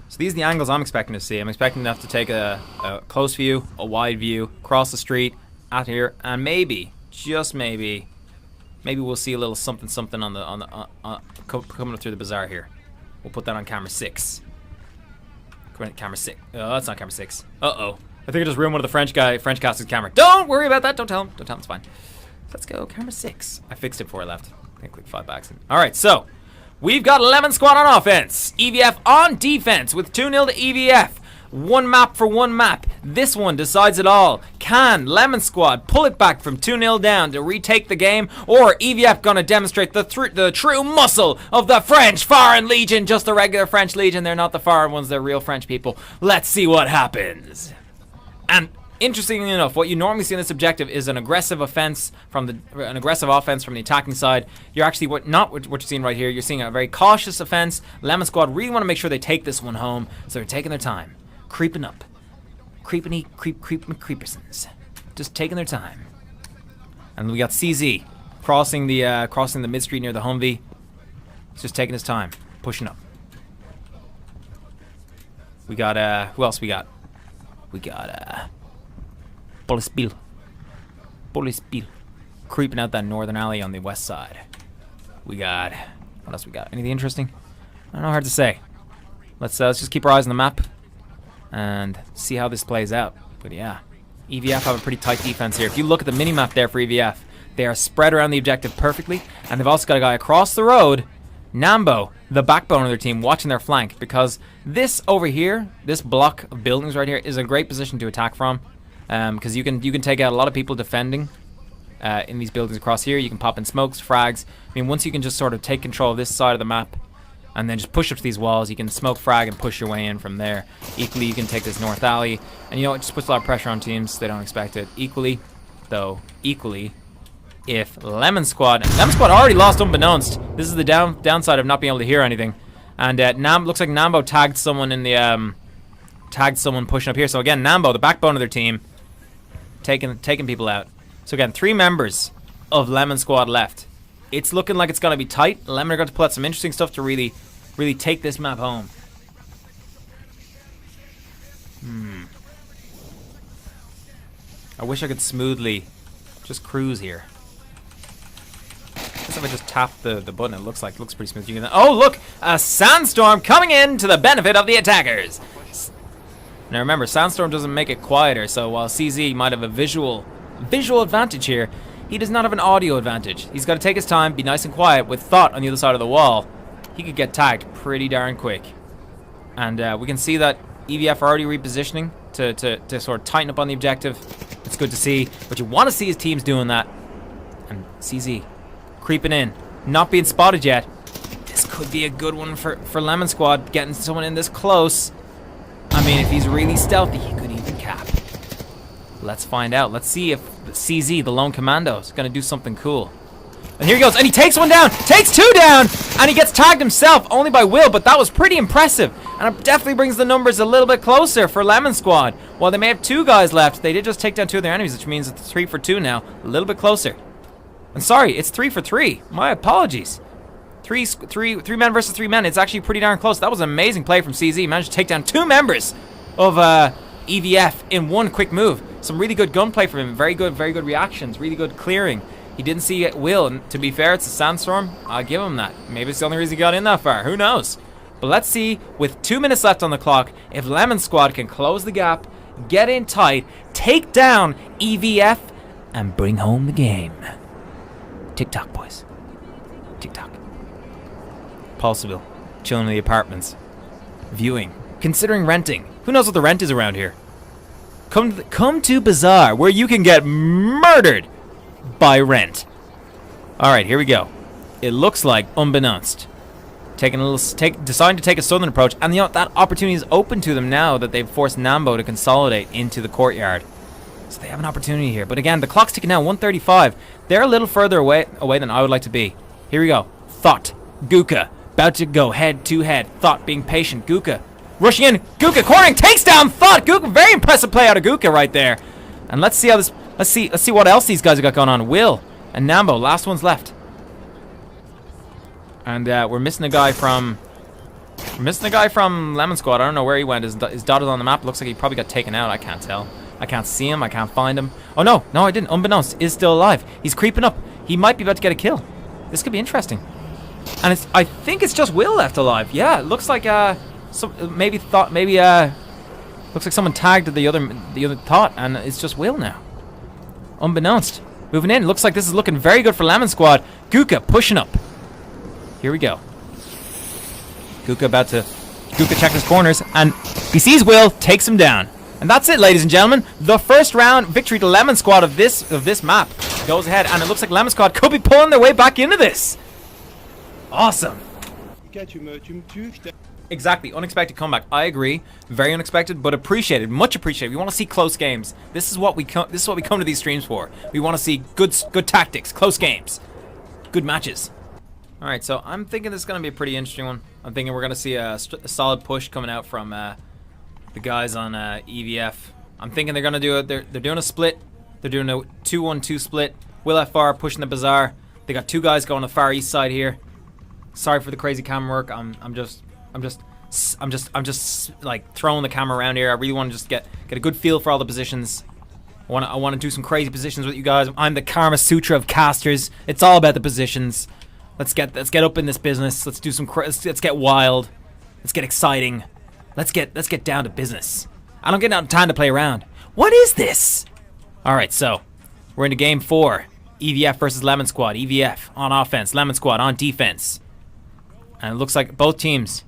So these are the angles I'm expecting to see. I'm expecting to have to take a close view, a wide view, cross the street, out here, and maybe, just maybe we'll see a little something on the coming up through the bazaar here. We'll put that on camera 6. Camera 6. Oh, that's not camera 6. Uh-oh. I think I just ruined one of the French cast's camera. Don't worry about that. Don't tell him. It's fine. Let's go. Camera 6. I fixed it before I left. I think I clicked 5 by accident. All right, so we've got Lemon Squad on offense. EVF on defense with 2-0 to EVF. 1 map for 1 map. This one decides it all. Can Lemon Squad pull it back from 2-0 down to retake the game? Or EVF gonna demonstrate the true muscle of the French Foreign Legion? Just the regular French Legion. They're not the foreign ones. They're real French people. Let's see what happens. And Interestingly enough, what you normally see in this objective is an aggressive offense from an aggressive offense from the attacking side. You're actually not what you're seeing right here. You're seeing a very cautious offense. Lemon Squad really want to make sure they take this one home, so they're taking their time, creeping up, creep McCreepersons, just taking their time. And we got CZ crossing the mid street near the Humvee. He's just taking his time, pushing up. We got who else we got? We got Police Bill, creeping out that northern alley on the west side. We got, what else we got? Anything interesting? I don't know, hard to say. Let's just keep our eyes on the map and see how this plays out. But yeah, EVF have a pretty tight defense here. If you look at the mini map there for EVF, they are spread around the objective perfectly, and they've also got a guy across the road, Nambo, the backbone of their team, watching their flank, because this over here, this block of buildings right here, is a great position to attack from. Because you can take out a lot of people defending in these buildings across here. You can pop in smokes, frags. I mean, once you can just sort of take control of this side of the map and then just push up to these walls, you can smoke, frag, and push your way in from there. Equally, you can take this north alley, and you know, it just puts a lot of pressure on teams. They don't expect it. Equally, if Lemon Squad already lost unbeknownst. This is the downside of not being able to hear anything. And looks like Nambo tagged someone in the pushing up here. So again, Nambo, the backbone of their team, taking people out. So again, 3 members of Lemon Squad left. It's looking like it's going to be tight. Lemon are going to pull out some interesting stuff to really take this map home. I wish I could smoothly just cruise here. If I just tap the button, it looks pretty smooth. You can, oh look, a sandstorm coming in to the benefit of the attackers. Now remember, sandstorm doesn't make it quieter, so while CZ might have a visual advantage here, he does not have an audio advantage. He's got to take his time, be nice and quiet. With Thought on the other side of the wall, he could get tagged pretty darn quick. And we can see that EVF are already repositioning to sort of tighten up on the objective. It's good to see, but you want to see his teams doing that. And CZ creeping in, not being spotted yet. This could be a good one for Lemon Squad, getting someone in this close. I mean, if he's really stealthy, he could even cap. Let's find out. Let's see if CZ, the lone commando, is going to do something cool. And here he goes, and he takes one down, takes 2 down, and he gets tagged himself, only by Will, but that was pretty impressive. And it definitely brings the numbers a little bit closer for Lemon Squad. While they may have 2 guys left, they did just take down 2 of their enemies, which means it's 3 for 2 now, a little bit closer. And sorry, it's 3 for 3. My apologies. Three men versus 3 men. It's actually pretty darn close. That was an amazing play from CZ. He managed to take down 2 members of EVF in one quick move. Some really good gunplay from him. Very good reactions. Really good clearing. He didn't see Will, and to be fair, it's a sandstorm. I'll give him that. Maybe it's the only reason he got in that far. Who knows? But let's see, with 2 minutes left on the clock, if Lemon Squad can close the gap, get in tight, take down EVF, and bring home the game. TikTok, boys. TikTok. Paulsonville, chilling in the apartments, viewing, considering renting. Who knows what the rent is around here? Come to Bazaar, where you can get murdered by rent. All right, here we go. It looks like, unbeknownst, deciding to take a southern approach, and you know that opportunity is open to them now that they've forced Nambo to consolidate into the courtyard. So they have an opportunity here. But again, the clock's ticking now, 1:35. They're a little further away than I would like to be. Here we go. Thought, Guka, about to go head to head. Thought being patient. Guka rushing in. Guka cornering, takes down Thought. Guka, very impressive play out of Guka right there. And let's see how this. Let's see what else these guys have got going on. Will and Nambo, last one's left. And we're missing a guy from Lemon Squad. I don't know where he went. Is dotted on the map. Looks like he probably got taken out. I can't tell. I can't see him. I can't find him. Oh no, I didn't. Unbeknownst, is still alive. He's creeping up. He might be about to get a kill. This could be interesting. And I think it's just Will left alive. Yeah, it looks like looks like someone tagged the other Thought, and it's just Will now. Unbeknownst, moving in. Looks like this is looking very good for Lemon Squad. Guka pushing up. Here we go. Guka check his corners, and he sees Will, takes him down. And that's it, ladies and gentlemen. The first round victory to Lemon Squad of this map goes ahead, and it looks like Lemon Squad could be pulling their way back into this. Awesome. Exactly, unexpected comeback. I agree, very unexpected, but appreciated, much appreciated. We want to see close games. This is what we come to these streams for. We want to see good tactics, close games, good matches. All right, so I'm thinking this is going to be a pretty interesting one. I'm thinking we're going to see a solid push coming out from the guys on EVF. I'm thinking they're going to do it. They're doing a split. They're doing a 2-1-2 split. Will FR pushing the Bazaar. They got two guys going on the far east side here. Sorry for the crazy camera work. I'm just like throwing the camera around here. I really want to just get a good feel for all the positions. I want to do some crazy positions with you guys. I'm the Karma Sutra of casters. It's all about the positions. Let's get up in this business. Let's do some. Let's get wild. Let's get exciting. Let's get down to business. I don't get out time to play around. What is this? All right, so we're into game 4. EVF versus Lemon Squad. EVF on offense. Lemon Squad on defense. And it looks like both teams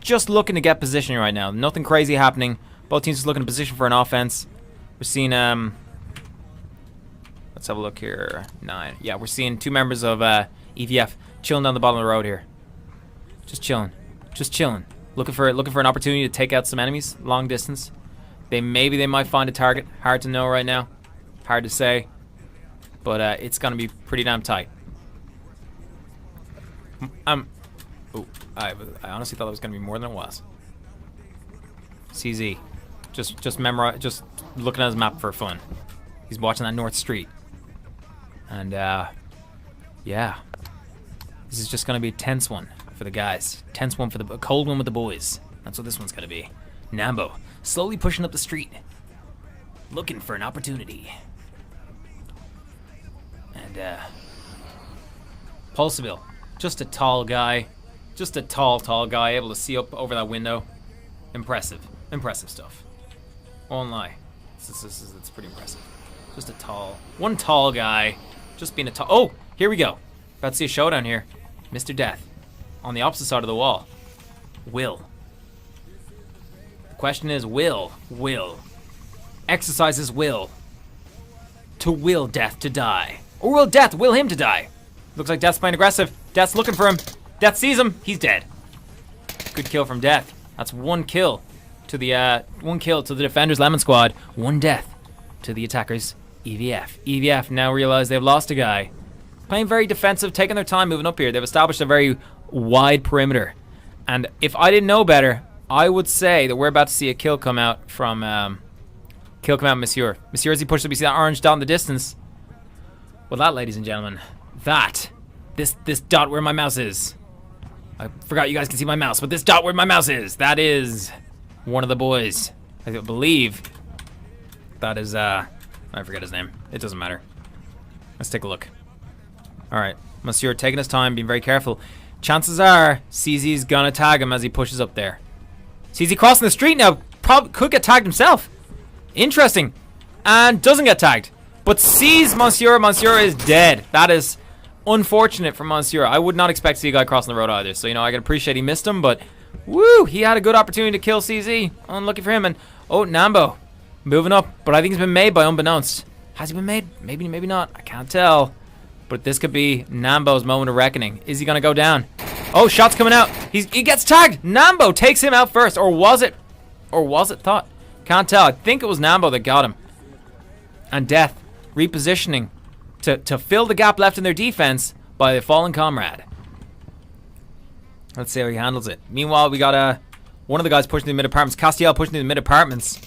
just looking to get positioning right now. Nothing crazy happening. Both teams just looking to position for an offense. We're seeing let's have a look here. 9. Yeah, we're seeing two members of EVF chilling down the bottom of the road here. Just chilling. Just chilling. Looking for an opportunity to take out some enemies long distance. Maybe they might find a target. Hard to know right now. Hard to say. But it's gonna be pretty damn tight. I honestly thought it was gonna be more than it was. CZ, just looking at his map for fun. He's watching that North Street, and yeah, this is just gonna be a tense one for the guys. Tense one for a cold one with the boys. That's what this one's gonna be. Nambo slowly pushing up the street, looking for an opportunity, and Pulsaville, just a tall guy. Just a tall guy, able to see up over that window. Impressive stuff. Won't lie. It's pretty impressive. Just one tall guy. Just being a tall. Oh, here we go. About to see a showdown here. Mr. Death on the opposite side of the wall. Will. The question is, will exercise his will to will Death to die, or will Death will him to die? Looks like Death's playing aggressive. Death's looking for him. Death sees him. He's dead. Good kill from Death. That's one kill to the defenders Lemon Squad. One death to the attackers EVF. EVF now realize they've lost a guy. Playing very defensive, taking their time moving up here. They've established a very wide perimeter. And if I didn't know better, I would say that we're about to see a kill come out from Monsieur. Monsieur, as he pushes up, you see that orange dot in the distance. Well, that, ladies and gentlemen, this dot where my mouse is. I forgot you guys can see my mouse, but this dot where my mouse is, that is one of the boys. I believe that is, I forget his name. It doesn't matter. Let's take a look. All right, Monsieur taking his time, being very careful. Chances are CZ's gonna tag him as he pushes up there. CZ crossing the street now, probably could get tagged himself. Interesting, and doesn't get tagged, but sees Monsieur. Monsieur is dead. That is unfortunate for Monsieur. I would not expect to see a guy crossing the road either. So, I can appreciate he missed him, but woo, he had a good opportunity to kill CZ. Unlucky for him. And Nambo moving up, but I think he's been made by unbeknownst. Has he been made? Maybe not. I can't tell. But this could be Nambo's moment of reckoning. Is he gonna go down? Oh, shots coming out. He gets tagged. Nambo takes him out first, or was it thought? Can't tell. I think it was Nambo that got him. And Death repositioning to fill the gap left in their defense by the fallen comrade. Let's see how he handles it. Meanwhile, we got one of the guys pushing the mid apartments. Castiel pushing the mid apartments.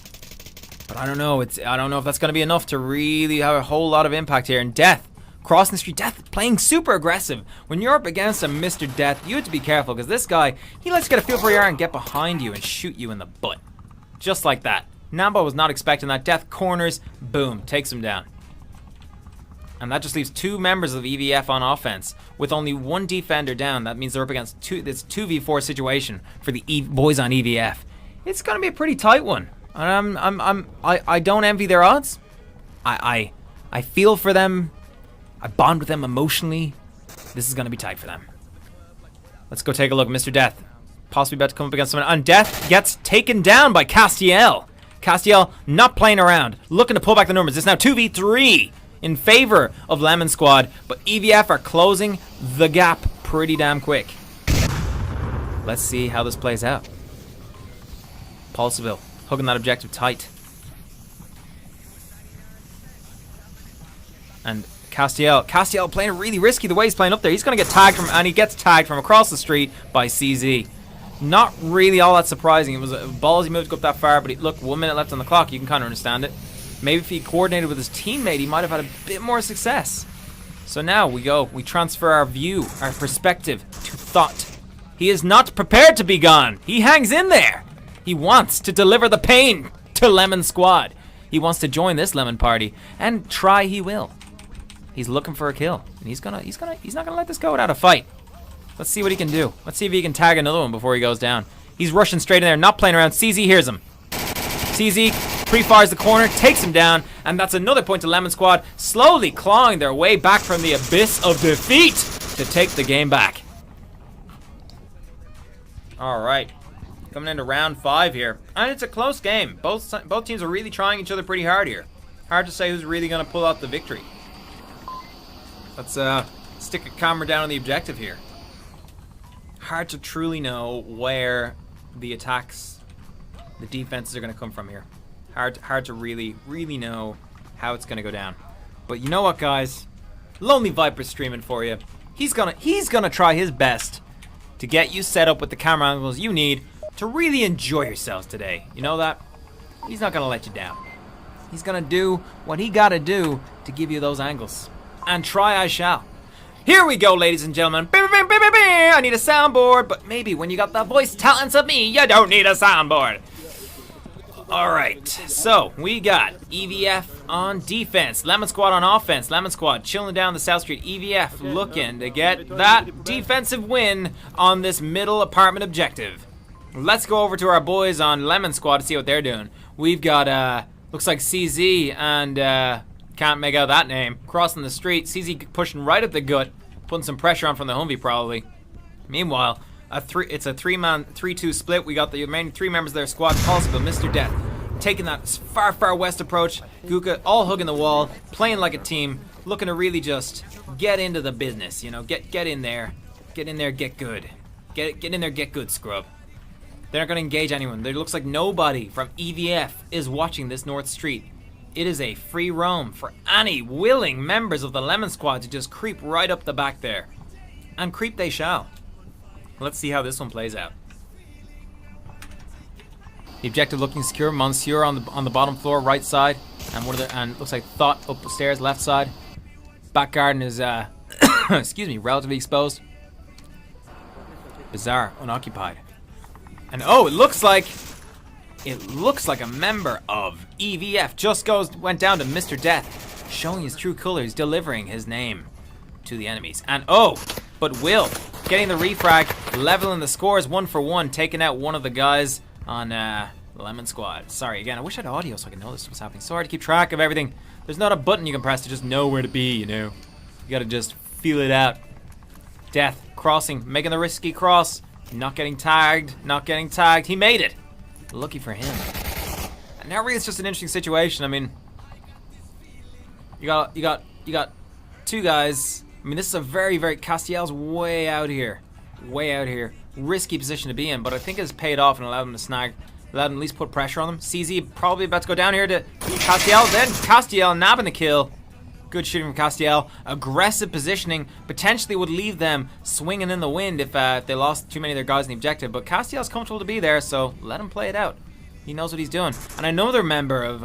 But I don't know. I don't know if that's going to be enough to really have a whole lot of impact here. And Death crossing the street. Death playing super aggressive. When you're up against a Mr. Death, you have to be careful, because this guy, he likes to get a feel for where you are and get behind you and shoot you in the butt. Just like that. Nambo was not expecting that. Death corners. Boom. Takes him down. And that just leaves two members of EVF on offense with only one defender down. That means they're up against this 2v4 situation for the boys on EVF. It's gonna be a pretty tight one. I don't envy their odds. I feel for them. I bond with them emotionally. This is gonna be tight for them. Let's go take a look. Mr. Death possibly about to come up against someone. And Death gets taken down by Castiel. Castiel not playing around, looking to pull back the numbers. It's now 2v3. In favor of Lemon Squad, but EVF are closing the gap pretty damn quick. Let's see how this plays out. Pulseville, hugging that objective tight. And Castiel playing really risky the way he's playing up there. He's going to get tagged and he gets tagged from across the street by CZ. Not really all that surprising. It was a ballsy move to go up that far, but look, 1 minute left on the clock. You can kind of understand it. Maybe if he coordinated with his teammate, he might have had a bit more success. So now we transfer our view, our perspective to Thought. He is not prepared to be gone. He hangs in there. He wants to deliver the pain to Lemon Squad. He wants to join this Lemon party, and try he will. He's looking for a kill, and he's not gonna let this go without a fight. Let's see what he can do. Let's see if he can tag another one before he goes down. He's rushing straight in there, not playing around. CZ hears him. CZ pre-fires the corner, takes him down, and that's another point to Lemon Squad, slowly clawing their way back from the abyss of defeat to take the game back. All right, coming into round 5 here, and it's a close game. Both teams are really trying each other pretty hard here. Hard to say who's really going to pull out the victory. Let's stick a camera down on the objective here. Hard to truly know where the attacks, the defenses are going to come from here. Hard to really know how it's going to go down. But you know what, guys? Lonely Viper's streaming for you. He's gonna try his best to get you set up with the camera angles you need to really enjoy yourselves today. You know that? He's not gonna let you down. He's gonna do what he gotta do to give you those angles. And try I shall. Here we go, ladies and gentlemen. I need a soundboard, but maybe when you got the voice talents of me, you don't need a soundboard. Alright, so we got EVF on defense, Lemon Squad on offense. Lemon Squad chilling down the South Street. EVF looking to get that defensive win on this middle apartment objective. Let's go over to our boys on Lemon Squad to see what they're doing. We've got, looks like CZ and, can't make out that name, crossing the street. CZ pushing right at the gut, putting some pressure on from the Humvee probably. Meanwhile, it's a 3-2 split. We got the remaining 3 members of their squad. Pulseville, Mr. Death, taking that far west approach. Guka all hugging the wall, playing like a team, looking to really just get into the business. You know, get in there, get good, get in there, get good, scrub. They're not going to engage anyone. There looks like nobody from EVF is watching this North Street. It is a free roam for any willing members of the Lemon Squad to just creep right up the back there, and creep they shall. Let's see how this one plays out. The objective looking secure. Monsieur on the bottom floor, right side, and looks like Thought up the stairs, left side. Back garden is excuse me, relatively exposed. Bizarre, unoccupied. And oh, it looks like a member of EVF just went down to Mr. Death, showing his true colors, delivering his name to the enemies. And oh, but Will getting the refrag, leveling the scores 1 for 1, taking out one of the guys on Lemon Squad. Sorry again, I wish I had audio so I could know this was happening. So hard to keep track of everything. There's not a button you can press to just know where to be, you know. You gotta just feel it out. Death crossing, making the risky cross, not getting tagged. He made it. Lucky for him. And now really it's just an interesting situation. I mean, you got 2 guys. I mean, this is a very Castiel's way out here. Risky position to be in, but I think it's paid off and allowed him to allowed him at least put pressure on them. CZ probably about to go down here to Castiel, then Castiel nabbing the kill. Good shooting from Castiel. Aggressive positioning potentially would leave them swinging in the wind if they lost too many of their guys in the objective, but Castiel's comfortable to be there, so let him play it out. He knows what he's doing. And another member of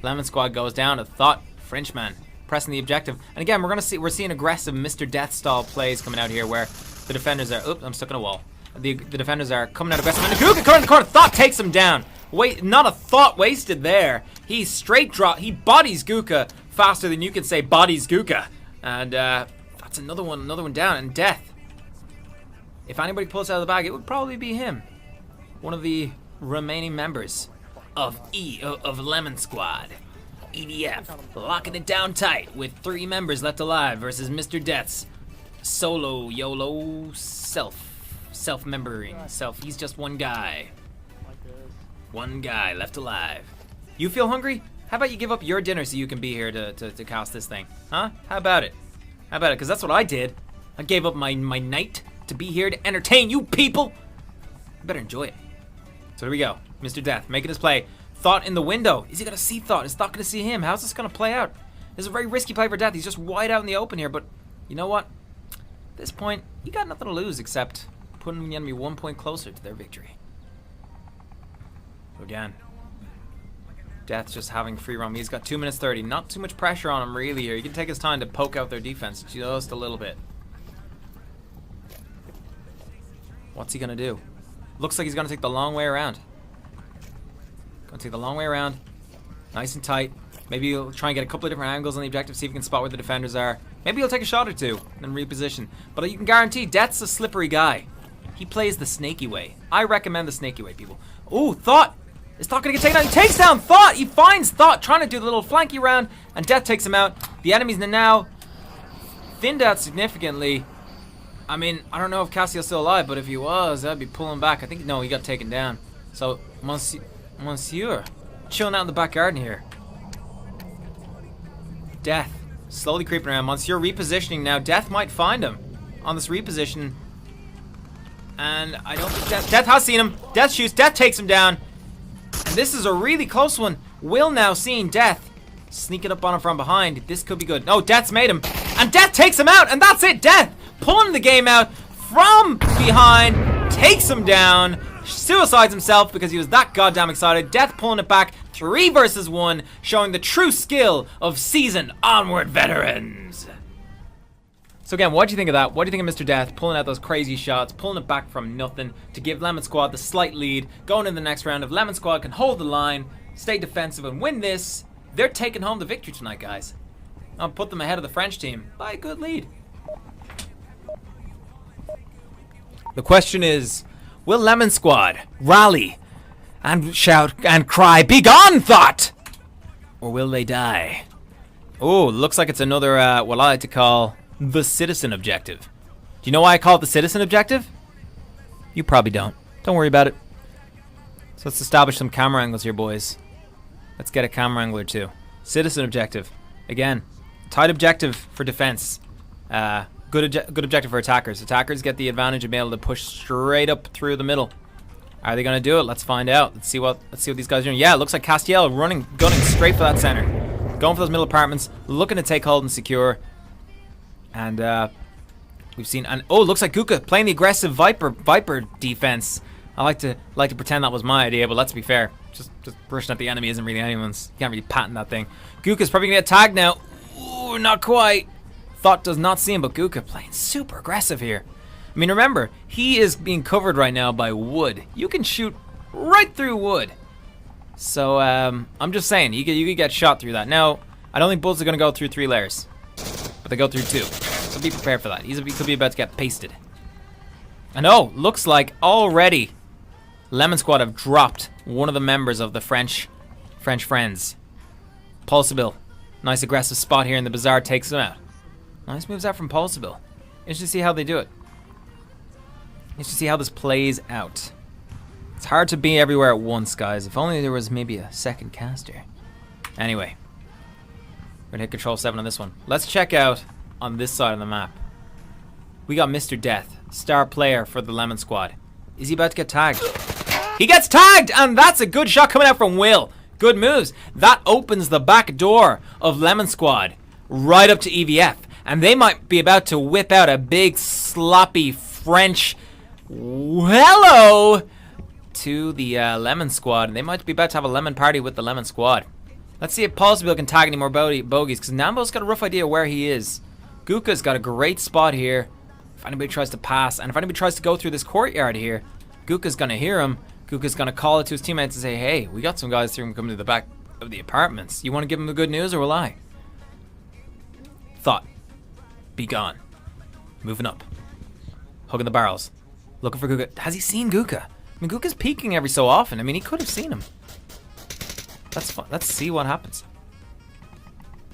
Lemon Squad goes down to Thought, Frenchman, pressing the objective. And again, we're seeing aggressive Mr. Death style plays coming out here where the defenders are, oops, I'm stuck in a wall. The defenders are coming out aggressive, and Guka coming in the corner. Thought takes him down. Wait, not a thought wasted there. He straight he bodies Guka faster than you can say bodies Guka. And that's another one down. And Death, if anybody pulls out of the bag, it would probably be him. One of the remaining members of Lemon Squad. EVF locking it down tight with 3 members left alive versus Mr. Death's solo YOLO self-membering self. He's just one guy. One guy left alive. You feel hungry? How about you give up your dinner so you can be here to cast this thing? Huh? How about it? Because that's what I did. I gave up my night to be here to entertain you people. better enjoy it. So here we go. Mr. Death making his play. Thought in the window. Is he going to see Thought? Is Thought going to see him? How's this going to play out? This is a very risky play for Death. He's just wide out in the open here, but you know what? At this point, you got nothing to lose except putting the enemy 1 point closer to their victory. Again, Death's just having free roam. He's got 2 minutes 30. Not too much pressure on him really here. He can take his time to poke out their defense just a little bit. What's he going to do? Looks like he's going to take the long way around. Going to take the long way around. Nice and tight. Maybe he'll try and get a couple of different angles on the objective, see if he can spot where the defenders are. Maybe he'll take a shot or two and reposition. But you can guarantee Death's a slippery guy. He plays the snaky way. I recommend the snaky way, people. Ooh, Thought! Is Thought going to get taken down? He takes down Thought! He finds Thought trying to do the little flanky round, and Death takes him out. The enemies now thinned out significantly. I mean, I don't know if Cassie's still alive, but if he was, that'd be pulling back. I think, no, he got taken down. So, Monsieur, chilling out in the back garden here. Death, slowly creeping around. Monsieur repositioning now. Death might find him on this reposition. And I don't think Death has seen him. Death shoots. Death takes him down. And this is a really close one. Will now seeing Death sneaking up on him from behind. This could be good. No, Death's made him. And Death takes him out. And that's it. Death pulling the game out from behind. Takes him down. Suicides himself because he was that goddamn excited. Death pulling it back. 3 versus 1. Showing the true skill of seasoned Onward veterans. So again, what do you think of that? What do you think of Mr. Death pulling out those crazy shots, pulling it back from nothing to give Lemon Squad the slight lead, going in the next round? If Lemon Squad can hold the line, stay defensive and win this, they're taking home the victory tonight, guys. I'll put them ahead of the French team by a good lead. The question is, will Lemon Squad rally and shout and cry, "Be gone, Thought!" Or will they die? Oh, looks like it's another, what I like to call the citizen objective. Do you know why I call it the citizen objective? You probably don't. Don't worry about it. So let's establish some camera angles here, boys. Let's get a camera angle or two. Citizen objective. Again, tight objective for defense. Good objective for attackers. Attackers get the advantage of being able to push straight up through the middle. Are they going to do it? Let's find out. Let's see what these guys are doing. Yeah, it looks like Castiel gunning straight for that center. Going for those middle apartments, looking to take hold and secure. And we've seen, and oh, it looks like Guka playing the aggressive Viper defense. I like to pretend that was my idea, but let's be fair. Just rushing at the enemy isn't really anyone's. You can't really patent that thing. Guka's probably gonna get tagged now. Ooh, not quite. Thought does not see him, but Guka playing super aggressive here. I mean, remember, he is being covered right now by wood. You can shoot right through wood. So I'm just saying, you could get shot through that. Now, I don't think bullets are gonna go through 3 layers. They go through 2, so be prepared for that. He could be about to get pasted. And oh, looks like already Lemon Squad have dropped one of the members of the French friends. Pulsable, nice aggressive spot here in the bazaar, takes him out. Nice moves out from Pulsable. Interesting to see how they do it. Interesting to see how this plays out. It's hard to be everywhere at once, guys. If only there was maybe a second caster. Anyway. We're gonna hit Control 7 on this one. Let's check out on this side of the map. We got Mr. Death, star player for the Lemon Squad. Is he about to get tagged? He gets tagged, and that's a good shot coming out from Will. Good moves. That opens the back door of Lemon Squad right up to EVF, and they might be about to whip out a big sloppy French hello to the Lemon Squad. They might be about to have a lemon party with the Lemon Squad. Let's see if Pulsable can tag any more bogeys, because Nambo's got a rough idea where he is. Guka's got a great spot here. If anybody tries to pass, and if anybody tries to go through this courtyard here, Guka's going to hear him. Guka's going to call it to his teammates and say, hey, we got some guys here coming to the back of the apartments. You want to give them the good news, or will I? Thought. Be gone. Moving up. Hugging the barrels. Looking for Guka. Has he seen Guka? I mean, Guka's peeking every so often. I mean, he could have seen him. That's fun. Let's see what happens.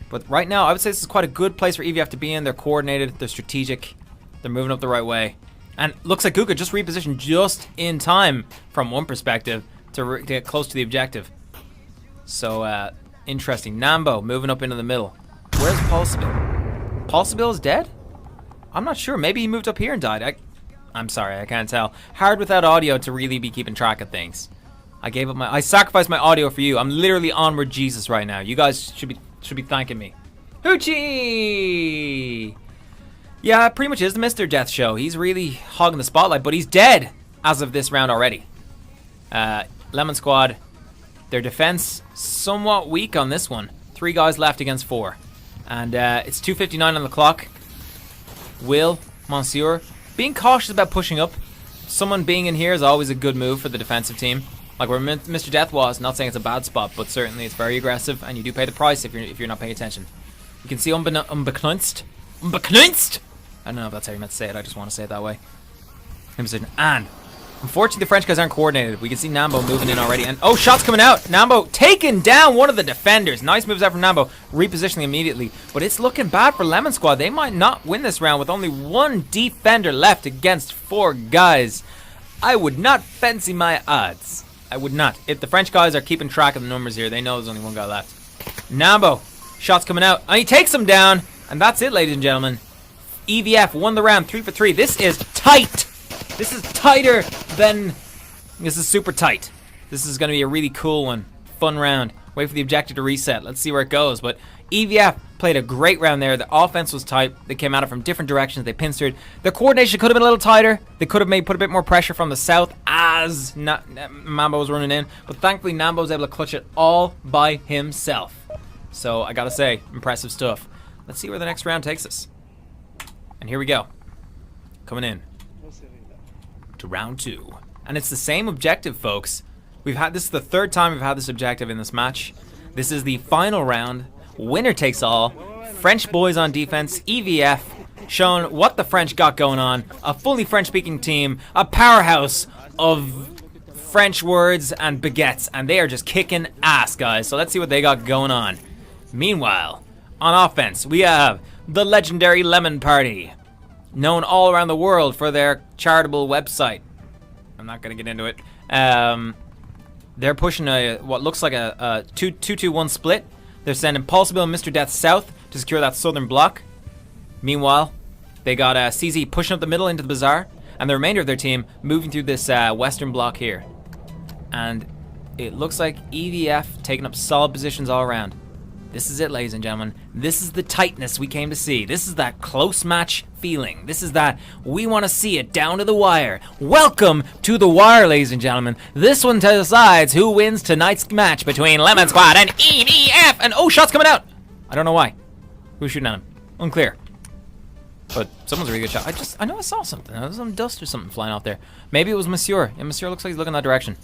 But right now, I would say this is quite a good place for EVF to be in. They're coordinated. They're strategic. They're moving up the right way. And looks like Guka just repositioned just in time from one perspective to get close to the objective. So, interesting. Nambo moving up into the middle. Where's Pulsable? Pulsable is dead? I'm not sure. Maybe he moved up here and died. I'm sorry, I can't tell. Hard without audio to really be keeping track of things. I sacrificed my audio for you. I'm literally Onward Jesus right now. You guys should be thanking me. Hoochie! Yeah, pretty much is the Mr. Death show. He's really hogging the spotlight, but he's dead as of this round already. Lemon Squad, their defense somewhat weak on this one. 3 guys left against 4. And it's 2:59 on the clock. Will, Monsieur, being cautious about pushing up. Someone being in here is always a good move for the defensive team. Like where Mr. Death was, not saying it's a bad spot, but certainly it's very aggressive, and you do pay the price if you're not paying attention. You can see unbeknownst. I don't know if that's how you meant to say it, I just want to say it that way. And unfortunately the French guys aren't coordinated. We can see Nambo moving in already, and oh, shots coming out. Nambo taking down one of the defenders. Nice moves out from Nambo, repositioning immediately. But it's looking bad for Lemon Squad. They might not win this round with only 1 defender left against 4 guys. I would not fancy my odds. I would not. If the French guys are keeping track of the numbers here, they know there's only 1 guy left. Nambo, shots coming out, and he takes him down, and that's it, ladies and gentlemen. EVF won the round 3 for 3. This is tight. This is tighter than... This is super tight. This is going to be a really cool one. Fun round. Wait for the objective to reset. Let's see where it goes. But EVF played a great round there. The offense was tight. They came at it from different directions. They pincered. The coordination could have been a little tighter. They could have put a bit more pressure from the south as Mambo was running in. But thankfully, Nambo was able to clutch it all by himself. So I got to say, impressive stuff. Let's see where the next round takes us. And here we go. Coming in to round 2. And it's the same objective, folks. This is the 3rd time we've had this objective in this match. This is the final round. Winner takes all. French boys on defense. EVF showing what the French got going on. A fully French-speaking team. A powerhouse of French words and baguettes. And they are just kicking ass, guys. So let's see what they got going on. Meanwhile, on offense, we have the legendary Lemon Party, known all around the world for their charitable website. I'm not going to get into it. They're pushing what looks like a 2-2-1 split. They're sending Pulsable and Mr. Death south to secure that southern block. Meanwhile, they got CZ pushing up the middle into the bazaar, and the remainder of their team moving through this western block here. And it looks like EVF taking up solid positions all around. This is it, ladies and gentlemen. This is the tightness we came to see. This is that close match feeling. This is that we want to see it down to the wire. Welcome to the wire, ladies and gentlemen. This one decides who wins tonight's match between Lemon Squad and EVF. And oh, shots coming out. I don't know why. Who's shooting at him? Unclear. But someone's a really good shot. I know I saw something. There was some dust or something flying out there. Maybe it was Monsieur. Yeah, Monsieur looks like he's looking that direction.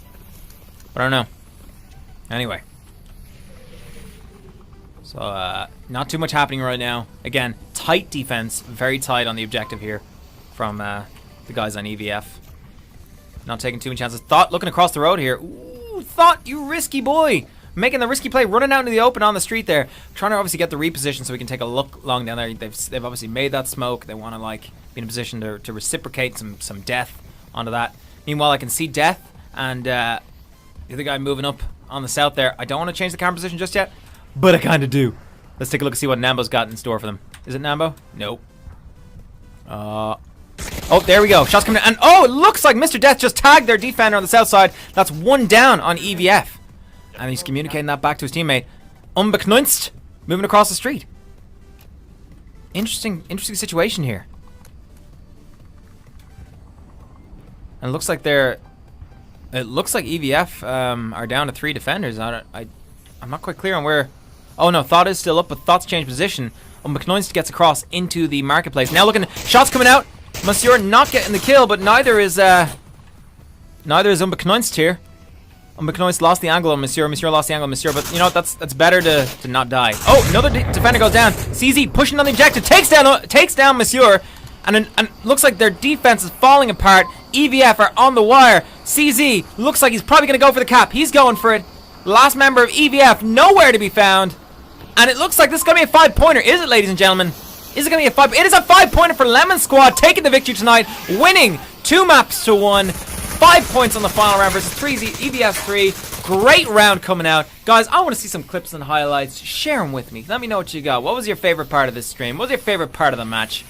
But I don't know. Anyway. So, not too much happening right now. Again, tight defense. Very tight on the objective here from the guys on EVF. Not taking too many chances. Thought looking across the road here. Ooh, Thought, you risky boy. Making the risky play, running out into the open on the street there. Trying to obviously get the reposition so we can take a look long down there. They've obviously made that smoke. They want to, like, be in a position to reciprocate some death onto that. Meanwhile, I can see Death and the other guy moving up on the south there. I don't want to change the camera position just yet, but I kind of do. Let's take a look and see what Nambo's got in store for them. Is it Nambo? Nope. Oh, there we go. Shots coming in. And oh, it looks like Mr. Death just tagged their defender on the south side. That's one down on EVF. And he's communicating that back to his teammate. Unbeknownst, moving across the street. Interesting situation here. And it looks like EVF are down to 3 defenders. I'm not quite clear on where. Oh no, Thought is still up, but Thought's changed position. Unbeknownst gets across into the marketplace. Now looking, shots coming out. Monsieur not getting the kill, but neither is Unbeknownst here. Unbeknownst lost the angle on Monsieur. Monsieur lost the angle on Monsieur, but you know what? That's better to not die. Oh, another defender goes down. CZ pushing on the objective, takes down Monsieur, and looks like their defense is falling apart. EVF are on the wire. CZ looks like he's probably going to go for the cap. He's going for it. Last member of EVF nowhere to be found, and it looks like this is going to be a 5-pointer. Is it, ladies and gentlemen? Is it going to be a 5? It is a 5-pointer for Lemon Squad, taking the victory tonight, winning 2-1. 5 points on the final round versus EVF 3. Great round coming out. Guys, I want to see some clips and highlights. Share them with me. Let me know what you got. What was your favorite part of this stream? What was your favorite part of the match?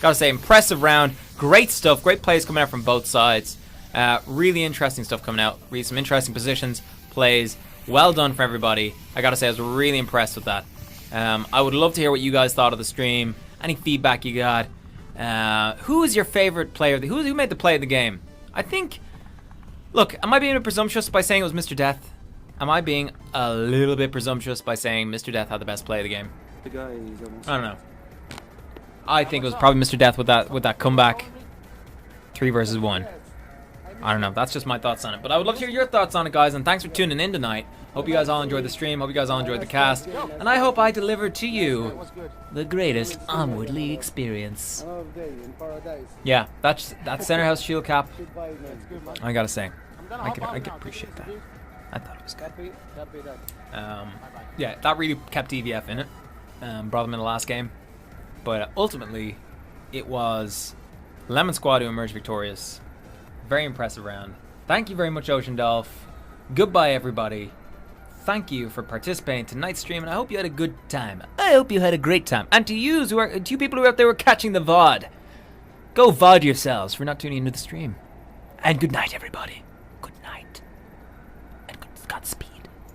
Gotta say, impressive round. Great stuff. Great plays coming out from both sides. Really interesting stuff coming out. Really some interesting positions, plays. Well done for everybody. I gotta say, I was really impressed with that. I would love to hear what you guys thought of the stream. Any feedback you got. Who is your favorite player? Who made the play of the game? I think... Look, am I being a bit presumptuous by saying it was Mr. Death? Am I being a little bit presumptuous by saying Mr. Death had the best play of the game? The guy is almost... I don't know. I think it was probably Mr. Death with that comeback. 3 versus 1. I don't know. That's just my thoughts on it. But I would love to hear your thoughts on it, guys. And thanks for tuning in tonight. Hope you guys all enjoyed the stream. Hope you guys all enjoyed the cast. And I hope I delivered to you the greatest Onward League experience. Yeah, that's center house shield cap. I gotta say, I can appreciate that. I thought it was good. Yeah, that really kept EVF in it. Brought them in the last game. But ultimately, it was Lemon Squad who emerged victorious. Very impressive round. Thank you very much, Ocean Dolph. Goodbye, everybody. Thank you for participating in tonight's stream, and I hope you had a good time. I hope you had a great time. And to you people who are out there who are catching the VOD, go VOD yourselves for not tuning into the stream. And good night, everybody. Good night.